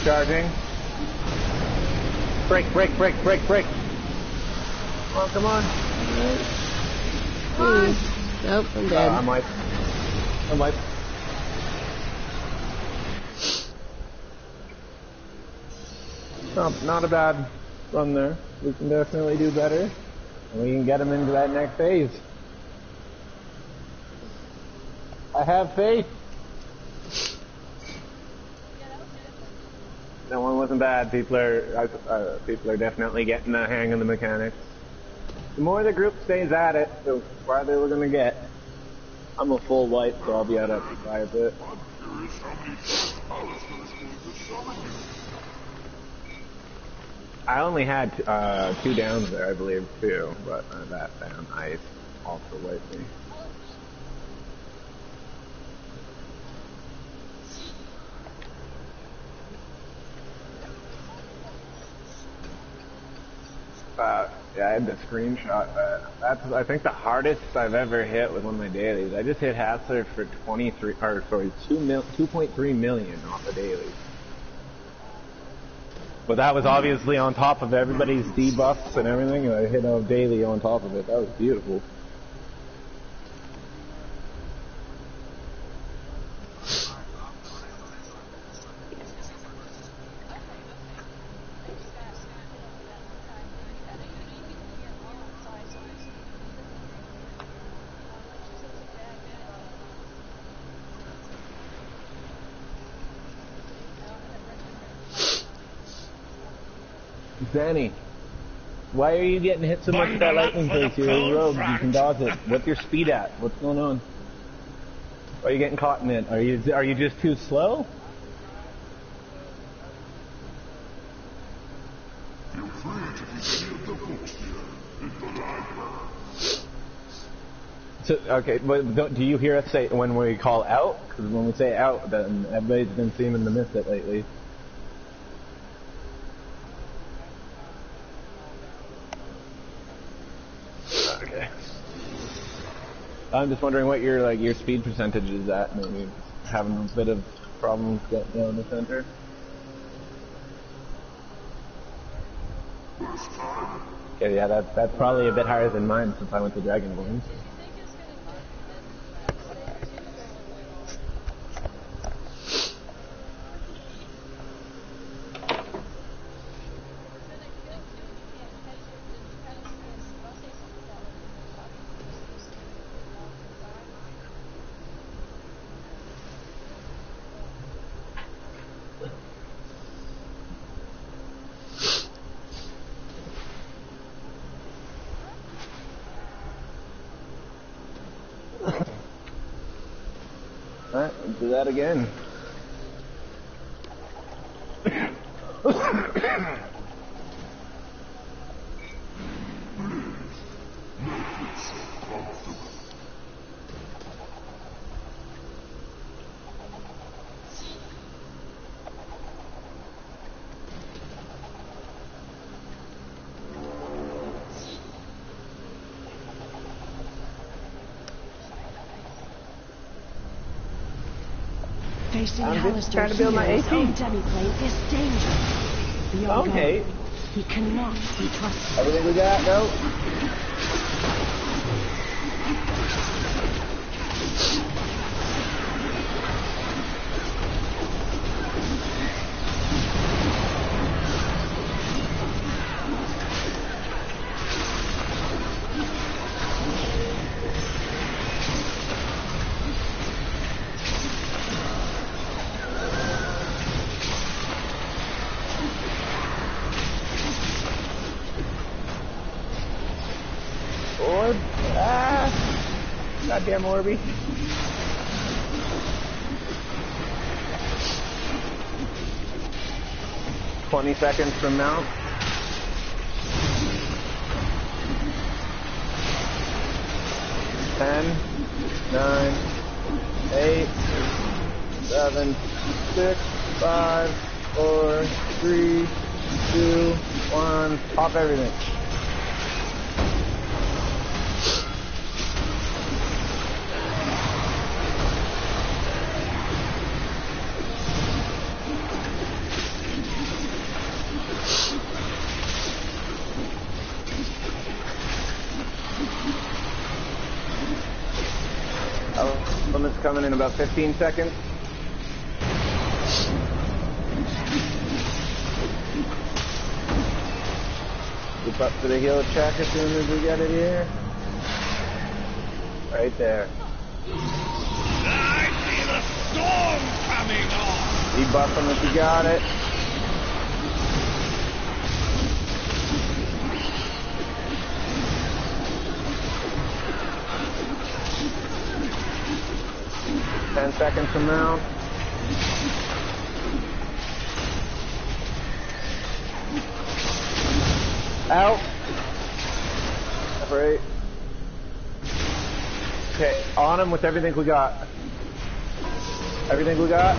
Speaker 1: Charging. Break, break, break, break, break. Oh, come on.
Speaker 5: Nope, I'm dead.
Speaker 1: I'm wiped. I'm wiped. Not a bad run there. We can definitely do better. And we can get them into that next phase. I have faith. That one wasn't bad. People are definitely getting the hang of the mechanics. The more the group stays at it, the farther we're gonna get. I'm a full wipe, so I'll be out after 5 bit.
Speaker 2: Curious how many times Alistair is going to summon you.
Speaker 1: I only had 2 downs there, I believe, too, but that down ice also wiped me. Yeah, I had the screenshot. That's I think the hardest I've ever hit with one of my dailies. I just hit Hassler for 2.3 million off the daily. But that was obviously on top of everybody's debuffs and everything, and I hit a daily on top of it. That was beautiful. Danny, why are you getting hit so much with that lightning face? You're a rogue, you can dodge it. What's your speed at? What's going on? Why are you getting caught in it? Are you just too slow?
Speaker 2: Feel free to keep any of the books here in the library.
Speaker 1: So, okay, but do you hear us say when we call out? Because when we say out, then everybody's been seeming to miss it lately. Okay. I'm just wondering what your speed percentage is at. Maybe having a bit of problems getting down the center. Okay, yeah, that's probably a bit higher than mine since I went to Dragonborn. Alright, let's do that again.
Speaker 3: Facing
Speaker 1: I'm just
Speaker 3: Hallister
Speaker 1: trying to build my
Speaker 3: here in his
Speaker 1: AP.
Speaker 3: own demiplane is dangerous. Beyond
Speaker 1: Okay.
Speaker 3: God, he cannot be trusted.
Speaker 1: Everything we got, go. reload. Ah! Goddamn Orby. "20 seconds from mount. 10, 9, 8, 7, 6, 5, 4, 3, 2, 1. Pop everything. Element's coming in about 15 seconds. Loop up to the heal check as soon as we get it here. Right there.
Speaker 4: I feel a storm coming on.
Speaker 1: Debuff them if you got it. Ten seconds from now. Out. Separate. Okay, on him with everything we got. Everything we got.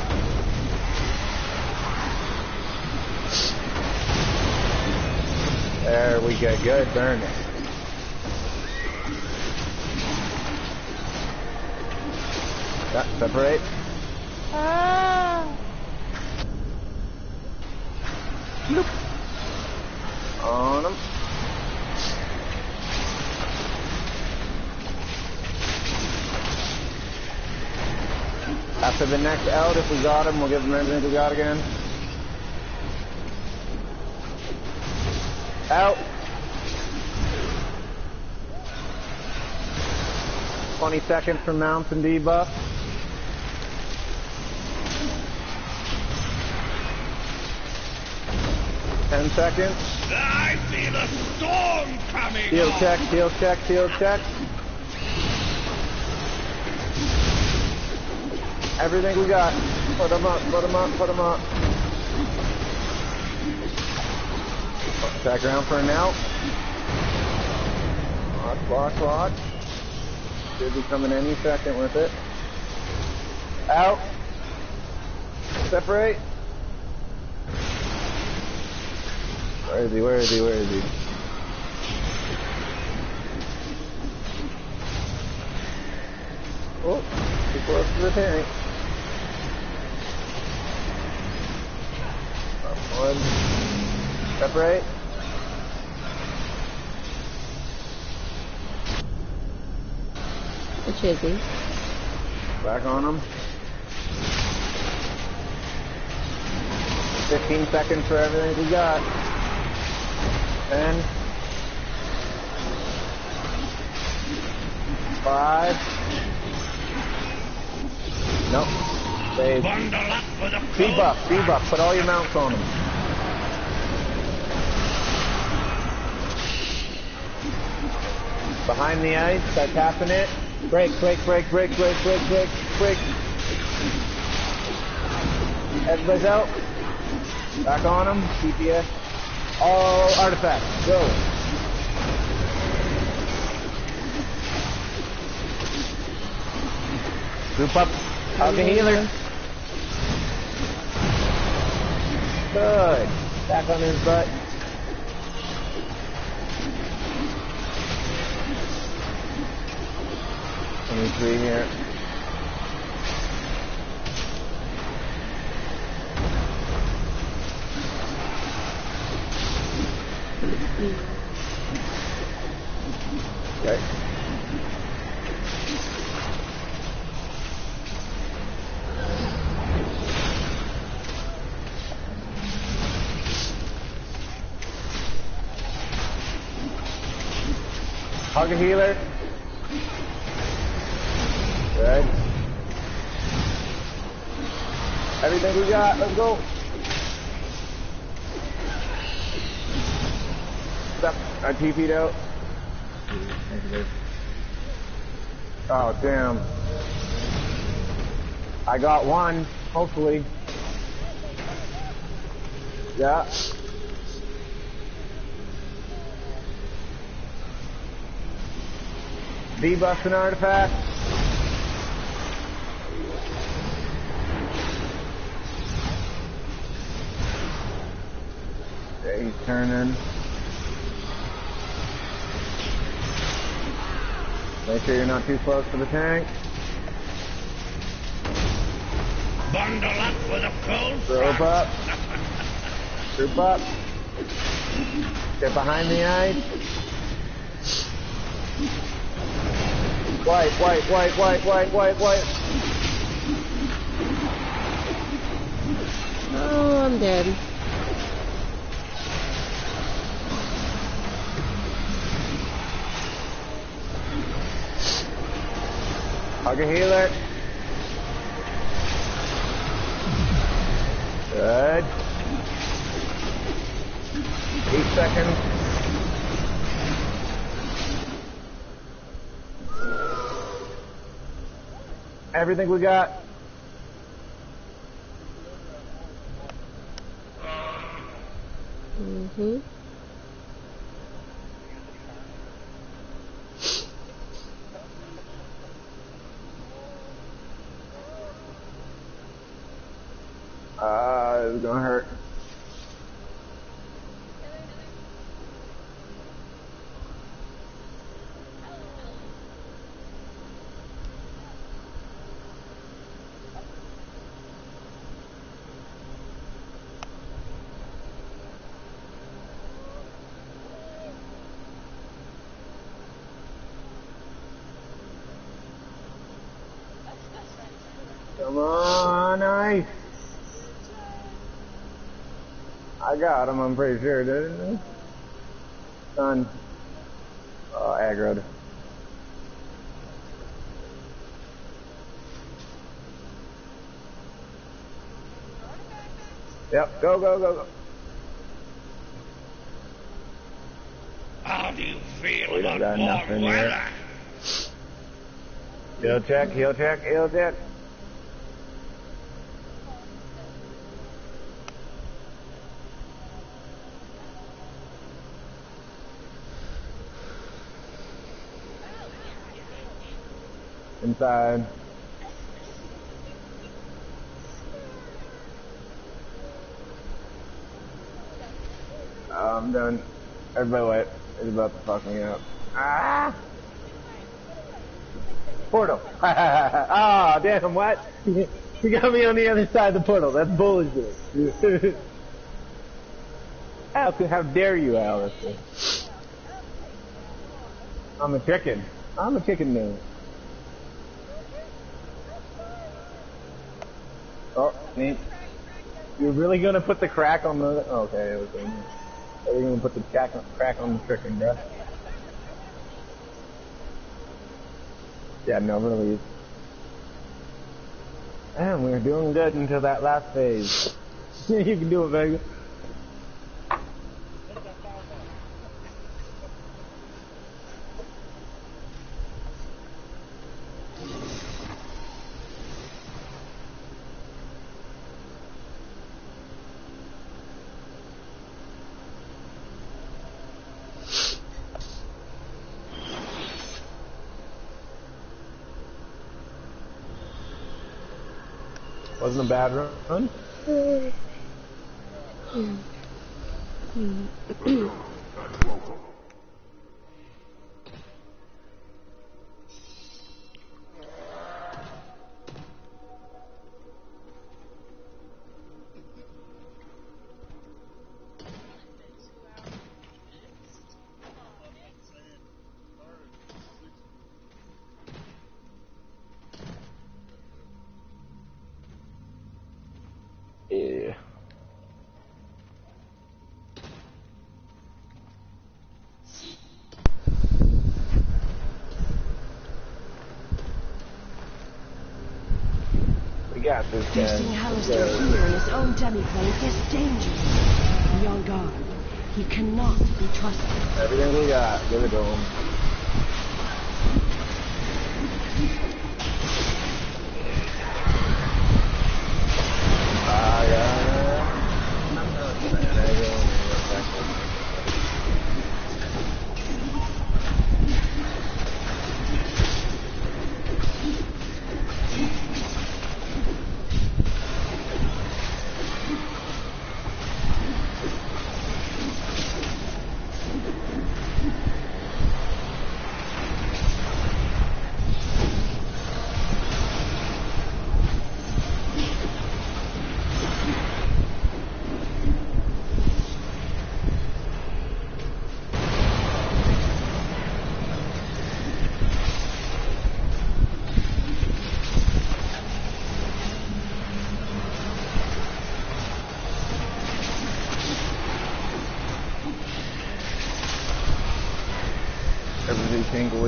Speaker 1: There we go. Good burn. Yeah, separate. Ah. Nope. On them. After the next out, if we got him, we'll give him everything we got again. Out. 20 seconds from mounts and debuff. Ten seconds.
Speaker 4: I feel a storm coming
Speaker 1: Heal
Speaker 4: on.
Speaker 1: check, heal check, heal check. Everything we got. Put them up, put them up, put them up. Back around for an out. Lock, lock, lock. Should be coming any second with it. Out. Separate. Where is he? Where is he? Where is he? Oh, too close to the tank. One. Separate.
Speaker 5: It should be.
Speaker 1: Back on him. 15 seconds for everything we got. 10. 5. Nope. Save.
Speaker 4: Bundle up for the
Speaker 1: Debuff, debuff. Put all your mounts on them. Behind the ice, start tapping it. Break, break, break, break, break, break, break, break. Everybody's out. Back on them. DPS. All artifacts. Go. Group up. Hug a healer. Good. Back on his butt. Three here. Okay. Hug a healer. Good. Everything we got, let's go. Step, I TP'd out. Oh, damn. I got one, hopefully. Yeah. Debuffs an artifact. Okay, he's turning. Make sure you're not too close to the tank.
Speaker 4: Bundle up with a cold
Speaker 1: Group
Speaker 4: front.
Speaker 1: up. Group up. Get behind the ice. White.
Speaker 5: Oh, I'm dead.
Speaker 1: Hug a healer. Good. 8 seconds. Everything we got.
Speaker 5: Mm-hmm.
Speaker 1: It's gonna hurt. Come on, ice. I got him, I'm pretty sure, didn't I? Done. Oh, aggroed. Yep, go.
Speaker 4: How do you feel
Speaker 1: We don't got
Speaker 4: about
Speaker 1: nothing
Speaker 4: warm
Speaker 1: here.
Speaker 4: weather?
Speaker 1: Heal check. Inside. I'm done. Everybody wait. It's about to fuck me up. Ah! Portal. Ah, damn, what? You got me on the other side of the portal. That's bullshit. How dare you, Alistair? I'm a chicken. Man. Oh, neat. You're really gonna put the crack on the... Okay, you're gonna put the crack on the chicken, bro. Yeah, no, really. And we were doing good until that last phase. You can do it, Vega. Wasn't a bad run. Yeah. We got this, guys.
Speaker 3: Facing Hallister here in his own demiplane is dangerous. Be on guard. He cannot be trusted.
Speaker 1: Everything we got, give it to him.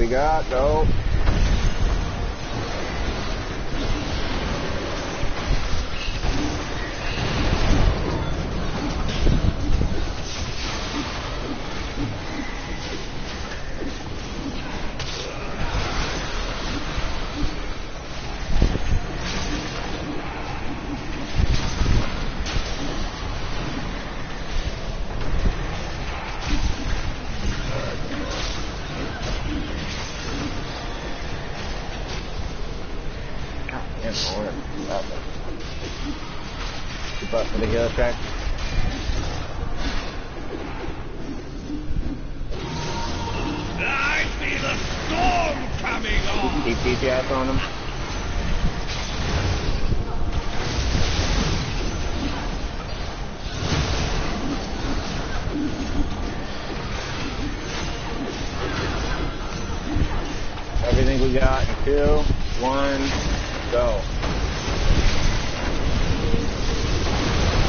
Speaker 1: we got? Go. Keep up for the healer track.
Speaker 4: I see the storm coming on!
Speaker 1: Keep DPS on them. Everything we got in 2, 1, go.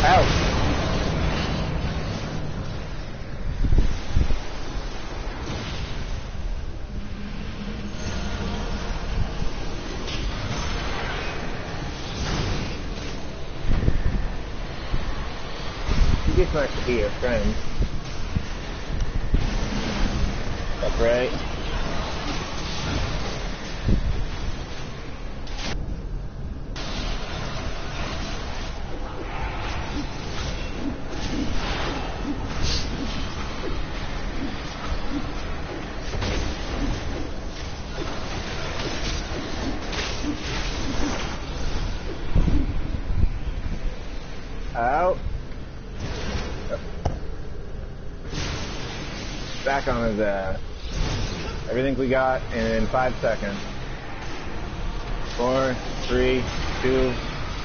Speaker 1: Out. It's nice to be your friend. That's right. Out. Back on his ass. Everything we got in 5 seconds. 4, 3, 2,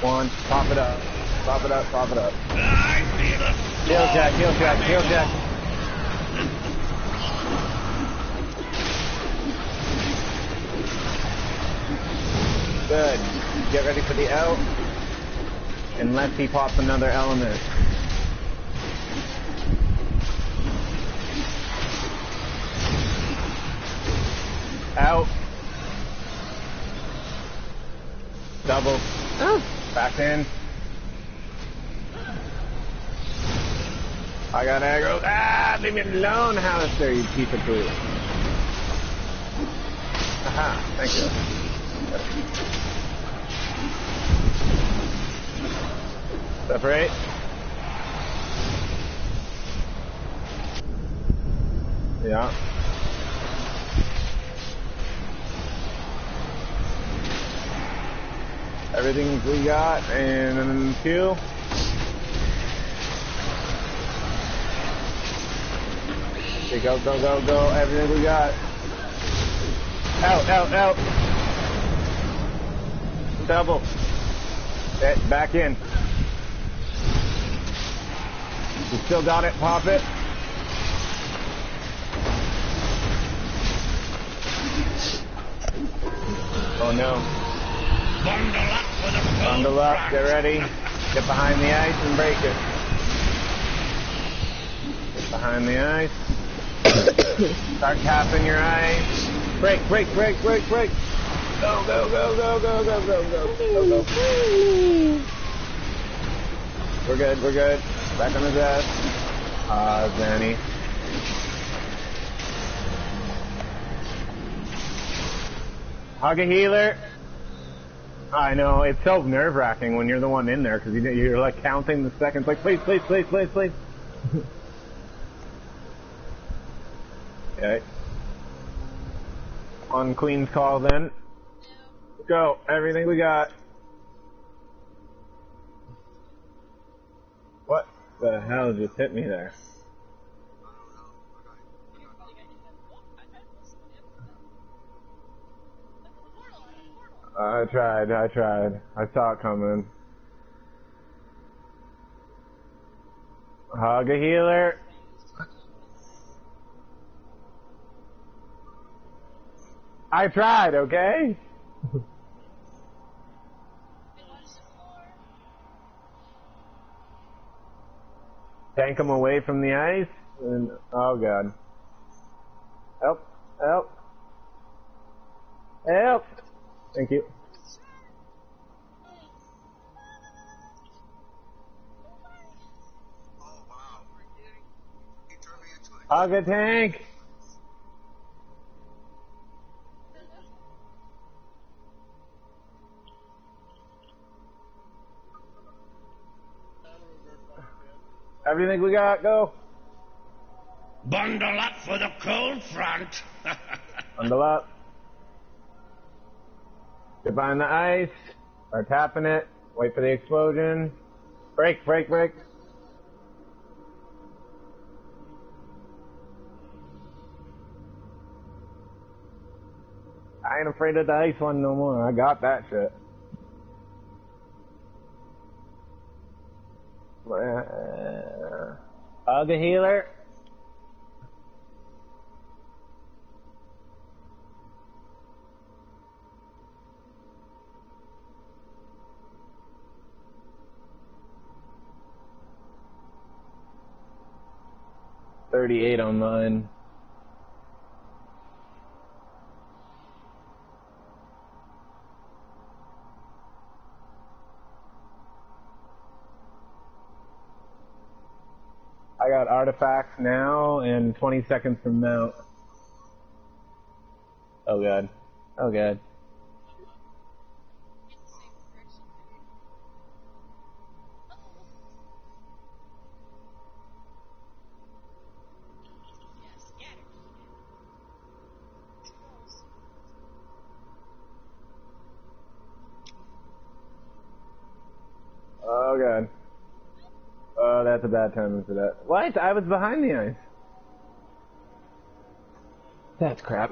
Speaker 1: 1. Pop it up. Pop it up. Pop it up.
Speaker 4: I see the
Speaker 1: Heal check. Heal check. Heal check. Good. Get ready for the out. Unless he pops another element. Out. Double.
Speaker 5: Oh.
Speaker 1: Back in. I got aggro. Ah, leave me alone, Hallister, you piece of poop. Aha, thank you. Separate. Yeah. Everything we got in 2. Okay, go, go, go, go. Everything we got. Out, out, out. Double. Back in. You still got it? Pop it. Oh no.
Speaker 4: bundle up for the
Speaker 1: Bundle up, get ready. Get behind the ice and break it. Get behind the ice. Start tapping your ice. Break, break, break, break, break. Go, go, go, go, go, go, go, go, go, go. We're good, we're good. Back on his ass. Zanny. Hug a healer. I know, it's so nerve-wracking when you're the one in there, because you're like counting the seconds, like, please, please, please, please, please. Okay. On Queen's call then. Go, everything we got. What the hell just hit me there? I tried. I saw it coming. Hug a healer. I tried, okay? Tank him away from the ice. And, oh god. Help, help. Help! Thank you. Hug a tank! Everything we got, go!
Speaker 4: Bundle up for the cold front.
Speaker 1: Bundle up. Get behind the ice. Start tapping it. Wait for the explosion. Break, break, break. I ain't afraid of the ice one no more. I got that shit. Hug a healer. $38 on mine. I got artifacts now and 20 seconds from mount. Oh god. Oh god. Oh god. Oh, that's a bad timing for that. What? I was behind the ice. That's crap.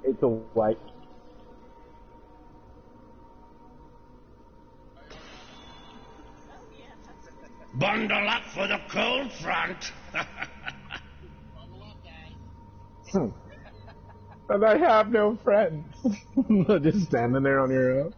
Speaker 1: It's a white.
Speaker 4: Bundle up for the cold front.
Speaker 1: And I have no friends. Just standing there on your own.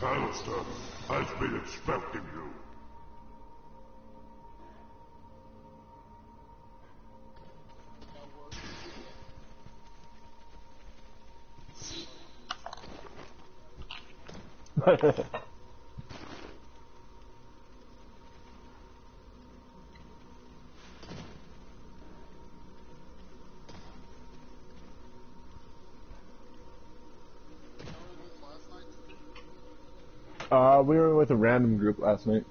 Speaker 2: Alistair, I've been expecting you.
Speaker 1: We were with a random group last night.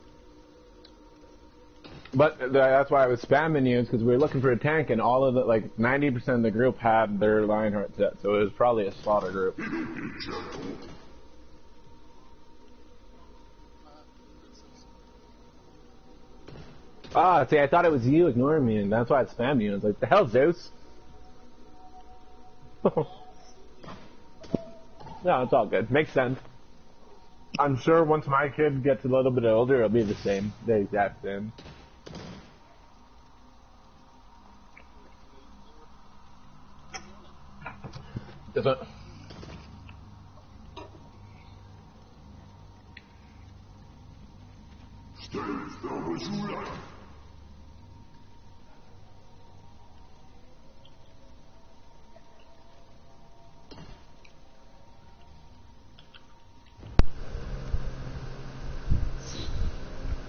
Speaker 1: But that's why I was spamming you, because we were looking for a tank, and all of the, like, 90% of the group had their Lionheart set, so it was probably a spotter group. Ah, see, I thought it was you ignoring me, and that's why I spammed you. I was like, the hell, Zeus? No, it's all good. Makes sense. I'm sure once my kid gets a little bit older, it'll be the same. The exact same. Doesn't...
Speaker 2: Stay as long as you like.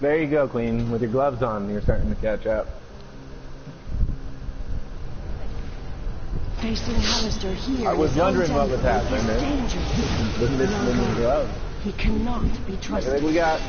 Speaker 1: There you go, Queen. With your gloves on, you're starting to catch up.
Speaker 3: Facing Hallister here.
Speaker 1: I was wondering what was happening. With this woman's gloves.
Speaker 3: He cannot be
Speaker 1: I
Speaker 3: trusted.
Speaker 1: think we got...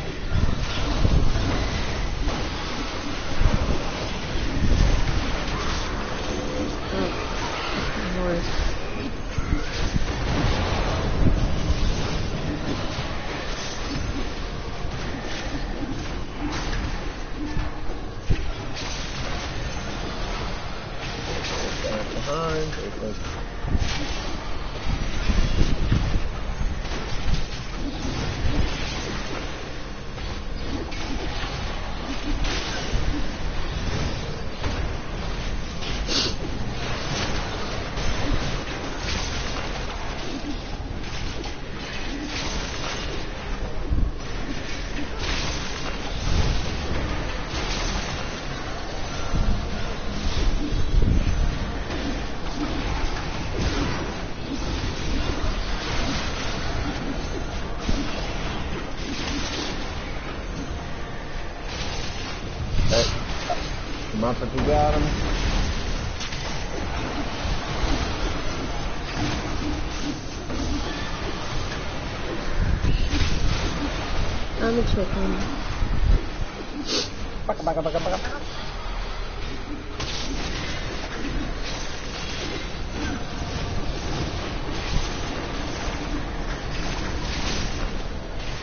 Speaker 1: behind. Conference, we got him.
Speaker 5: I'm a chicken.
Speaker 1: Baka, baka, baka, baka.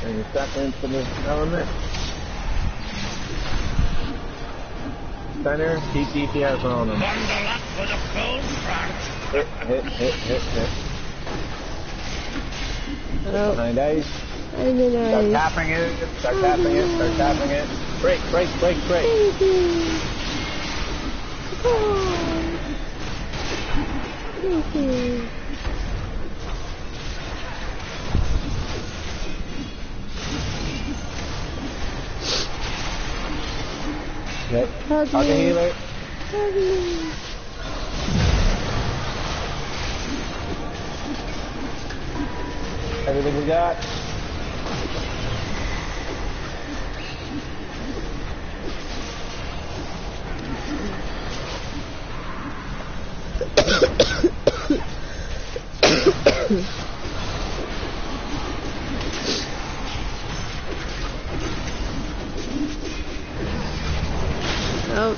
Speaker 1: And you step into the element. Center, keep DPS on them.
Speaker 4: Bundle up for the cold front.
Speaker 1: Hit.
Speaker 5: Oh,
Speaker 1: Behind ice.
Speaker 5: I'm in
Speaker 1: Start
Speaker 5: ice.
Speaker 1: tapping it. Start tapping it. Break.
Speaker 5: Thank you. Oh. Thank you.
Speaker 1: Hit.
Speaker 5: Hug
Speaker 1: Hug a
Speaker 5: me.
Speaker 1: healer.
Speaker 5: Hug me.
Speaker 1: Everything we got.
Speaker 5: Oh.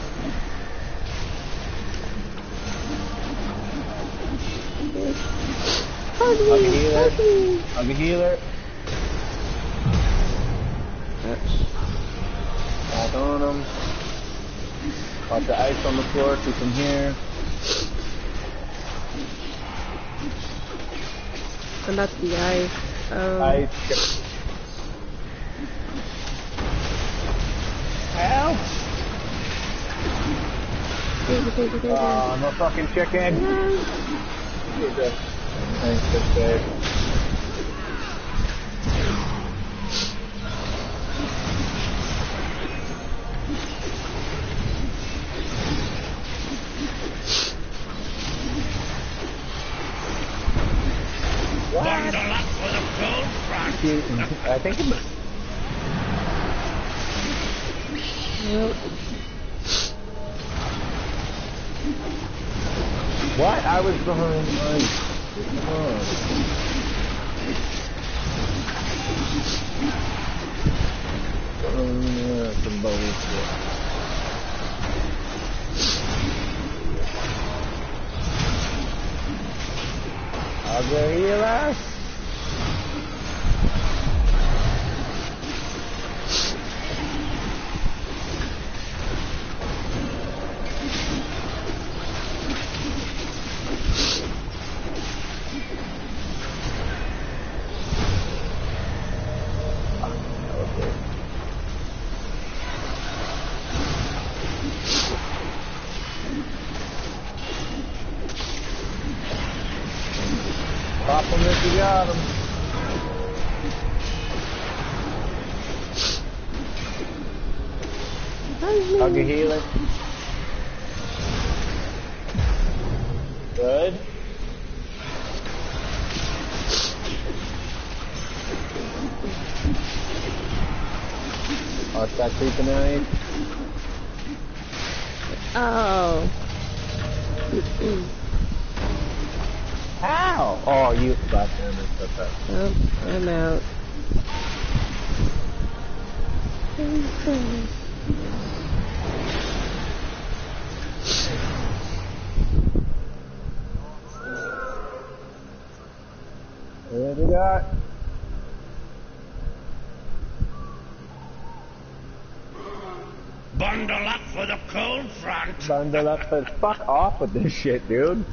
Speaker 5: Hug
Speaker 1: Hug a
Speaker 5: me.
Speaker 1: healer.
Speaker 5: Hug me.
Speaker 1: Hug a healer. Back on him. Watch the ice on the floor, keep him here.
Speaker 5: I'm about to be ice.
Speaker 1: Ice. Help!
Speaker 5: Thank you.
Speaker 1: Oh, I'm a fucking chicken.
Speaker 5: No.
Speaker 1: Thanks, good day.
Speaker 4: Bundle up for the cold front.
Speaker 1: I think it
Speaker 5: Nope.
Speaker 1: What? I was behind ice. Yeah, some bullshit. I'll go heal. Pop him if you got him. Hug a healer. Good. Watch that creeping knife.
Speaker 5: Oh.
Speaker 1: Ow! Oh, you. God damn it. That's that.
Speaker 5: Oh, I'm out.
Speaker 1: What do we got?
Speaker 4: Bundle up for the cold front.
Speaker 1: Bundle up, but fuck off with this shit, dude.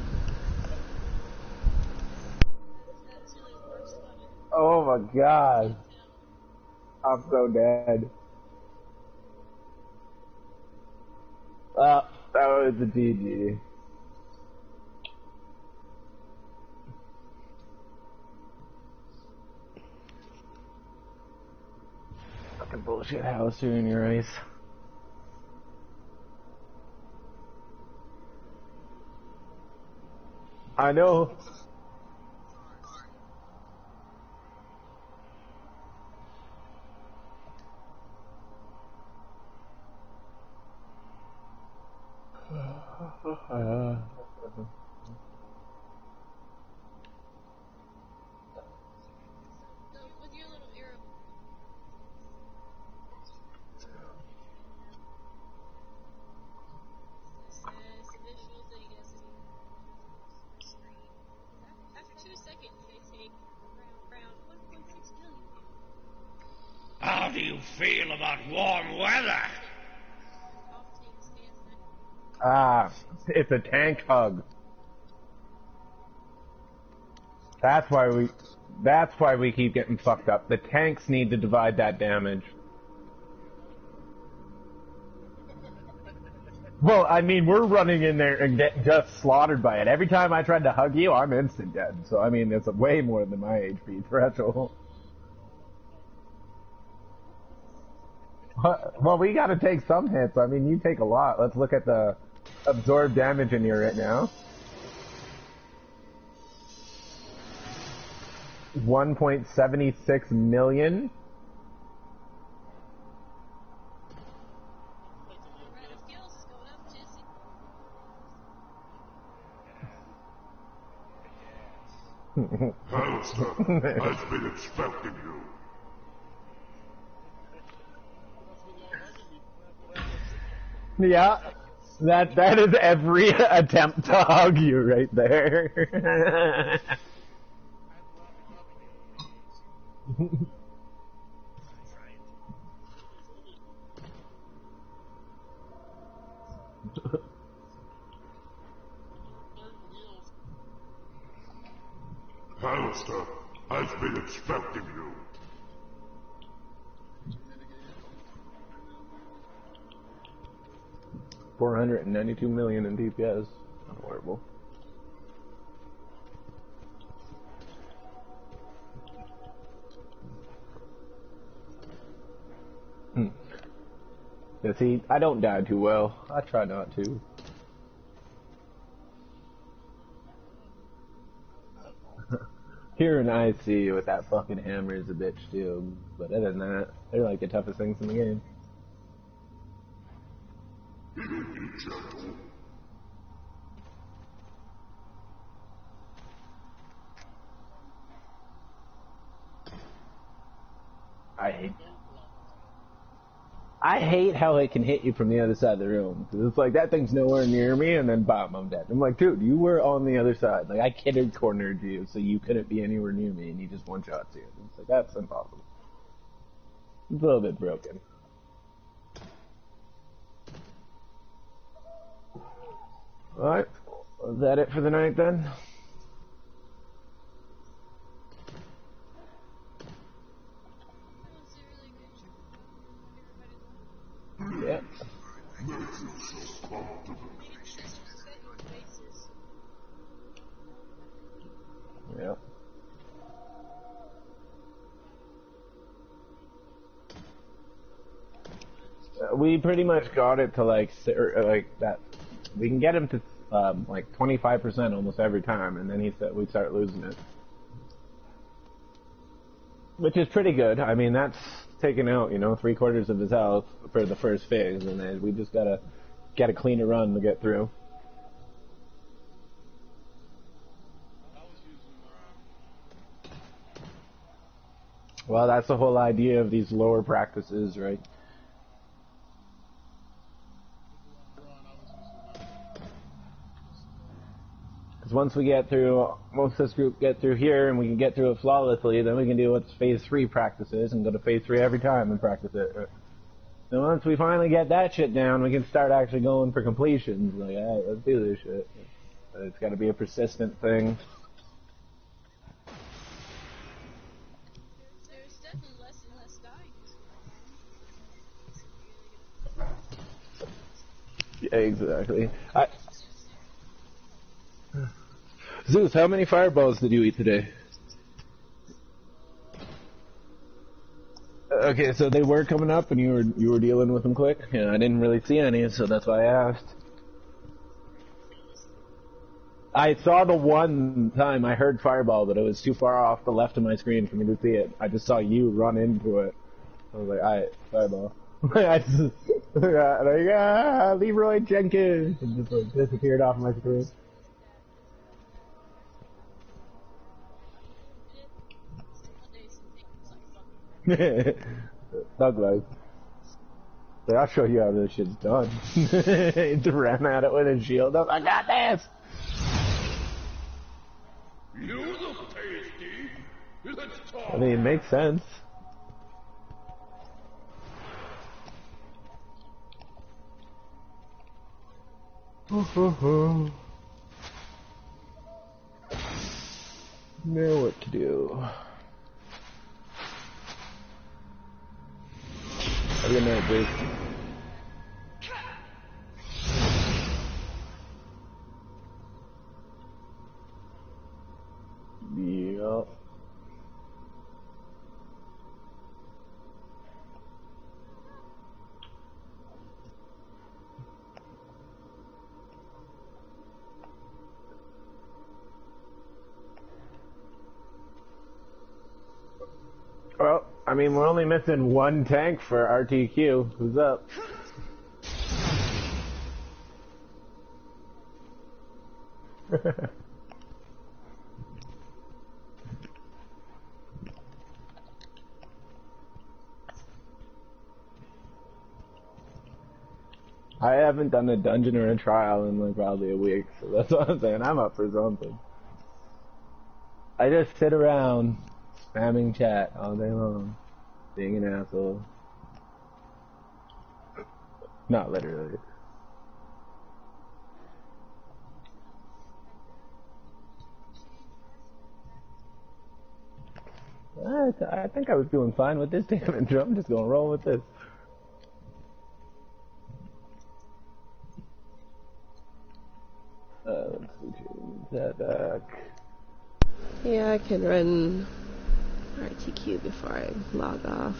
Speaker 1: Oh my god. I'm so dead. That was the GG. Fucking bullshit house in your eyes. I know.
Speaker 7: with your little arrow. Says the visual thing is after 2 seconds they take around 1.6 billion.
Speaker 4: How do you feel about warm weather?
Speaker 1: Ah, it's a tank hug. That's why we keep getting fucked up. The tanks need to divide that damage. Well, I mean, we're running in there and getting just slaughtered by it. Every time I tried to hug you, I'm instant dead. So, I mean, it's way more than my HP threshold. Well, we gotta take some hits. I mean, you take a lot. Let's look at the absorbed damage in here right now. 1.76 million.
Speaker 2: Alistair has been expecting you.
Speaker 1: Yeah, that is every attempt to hug you right there.
Speaker 2: Alistair has been expecting you.
Speaker 1: $492 million in DPS. Horrible. Yeah, see, I don't die too well. I try not to. Here in IC with that fucking hammer is a bitch too. But other than that, they're like the toughest things in the game. I hate how it can hit you from the other side of the room. 'Cause it's like, that thing's nowhere near me, and then bam, I'm dead. I'm like, dude, you were on the other side. Like, I kitted cornered you, so you couldn't be anywhere near me, and he just one-shots you. It's like, that's impossible. It's a little bit broken. Alright, is that it for the night then? Yep. Yep. We pretty much got it to like that. We can get him to like 25% almost every time, and then we start losing it, which is pretty good. I mean, that's taking out 3/4 of his health for the first phase, and then we just gotta get a cleaner run to get through. Well, that's the whole idea of these lower practices, right? Because once we get through, most of this group get through here, and we can get through it flawlessly, then we can do what's phase 3 practices and go to phase 3 every time and practice it. And once we finally get that shit down, we can start actually going for completions. Like, alright, let's do this shit. But it's got to be a persistent thing.
Speaker 7: There's definitely less and less dying.
Speaker 1: Yeah, exactly. Zeus, how many fireballs did you eat today? Okay, so they were coming up, and you were dealing with them quick. Yeah, I didn't really see any, so that's why I asked. I saw the one time I heard fireball, but it was too far off the left of my screen for me to see it. I just saw you run into it. I was like, alright, fireball.
Speaker 8: Leroy Jenkins! And just like disappeared off my screen. Thug life. Like, I'll show you how this shit's done. He ran at it with his shield. I was like, I got this!
Speaker 2: You look tasty. Let's talk.
Speaker 8: I mean, it makes sense. Now what to do? Have a good night, dude. Yep. Well, I mean, we're only missing one tank for RTQ. Who's up? I haven't done a dungeon or a trial in like probably a week, so that's what I'm saying. I'm up for something. I just sit around spamming chat all day long, being an asshole. Not literally. I think I was doing fine with this damn intro. I'm just gonna roll with this. Let's see, that back.
Speaker 5: Yeah, I can run RTQ before I log off.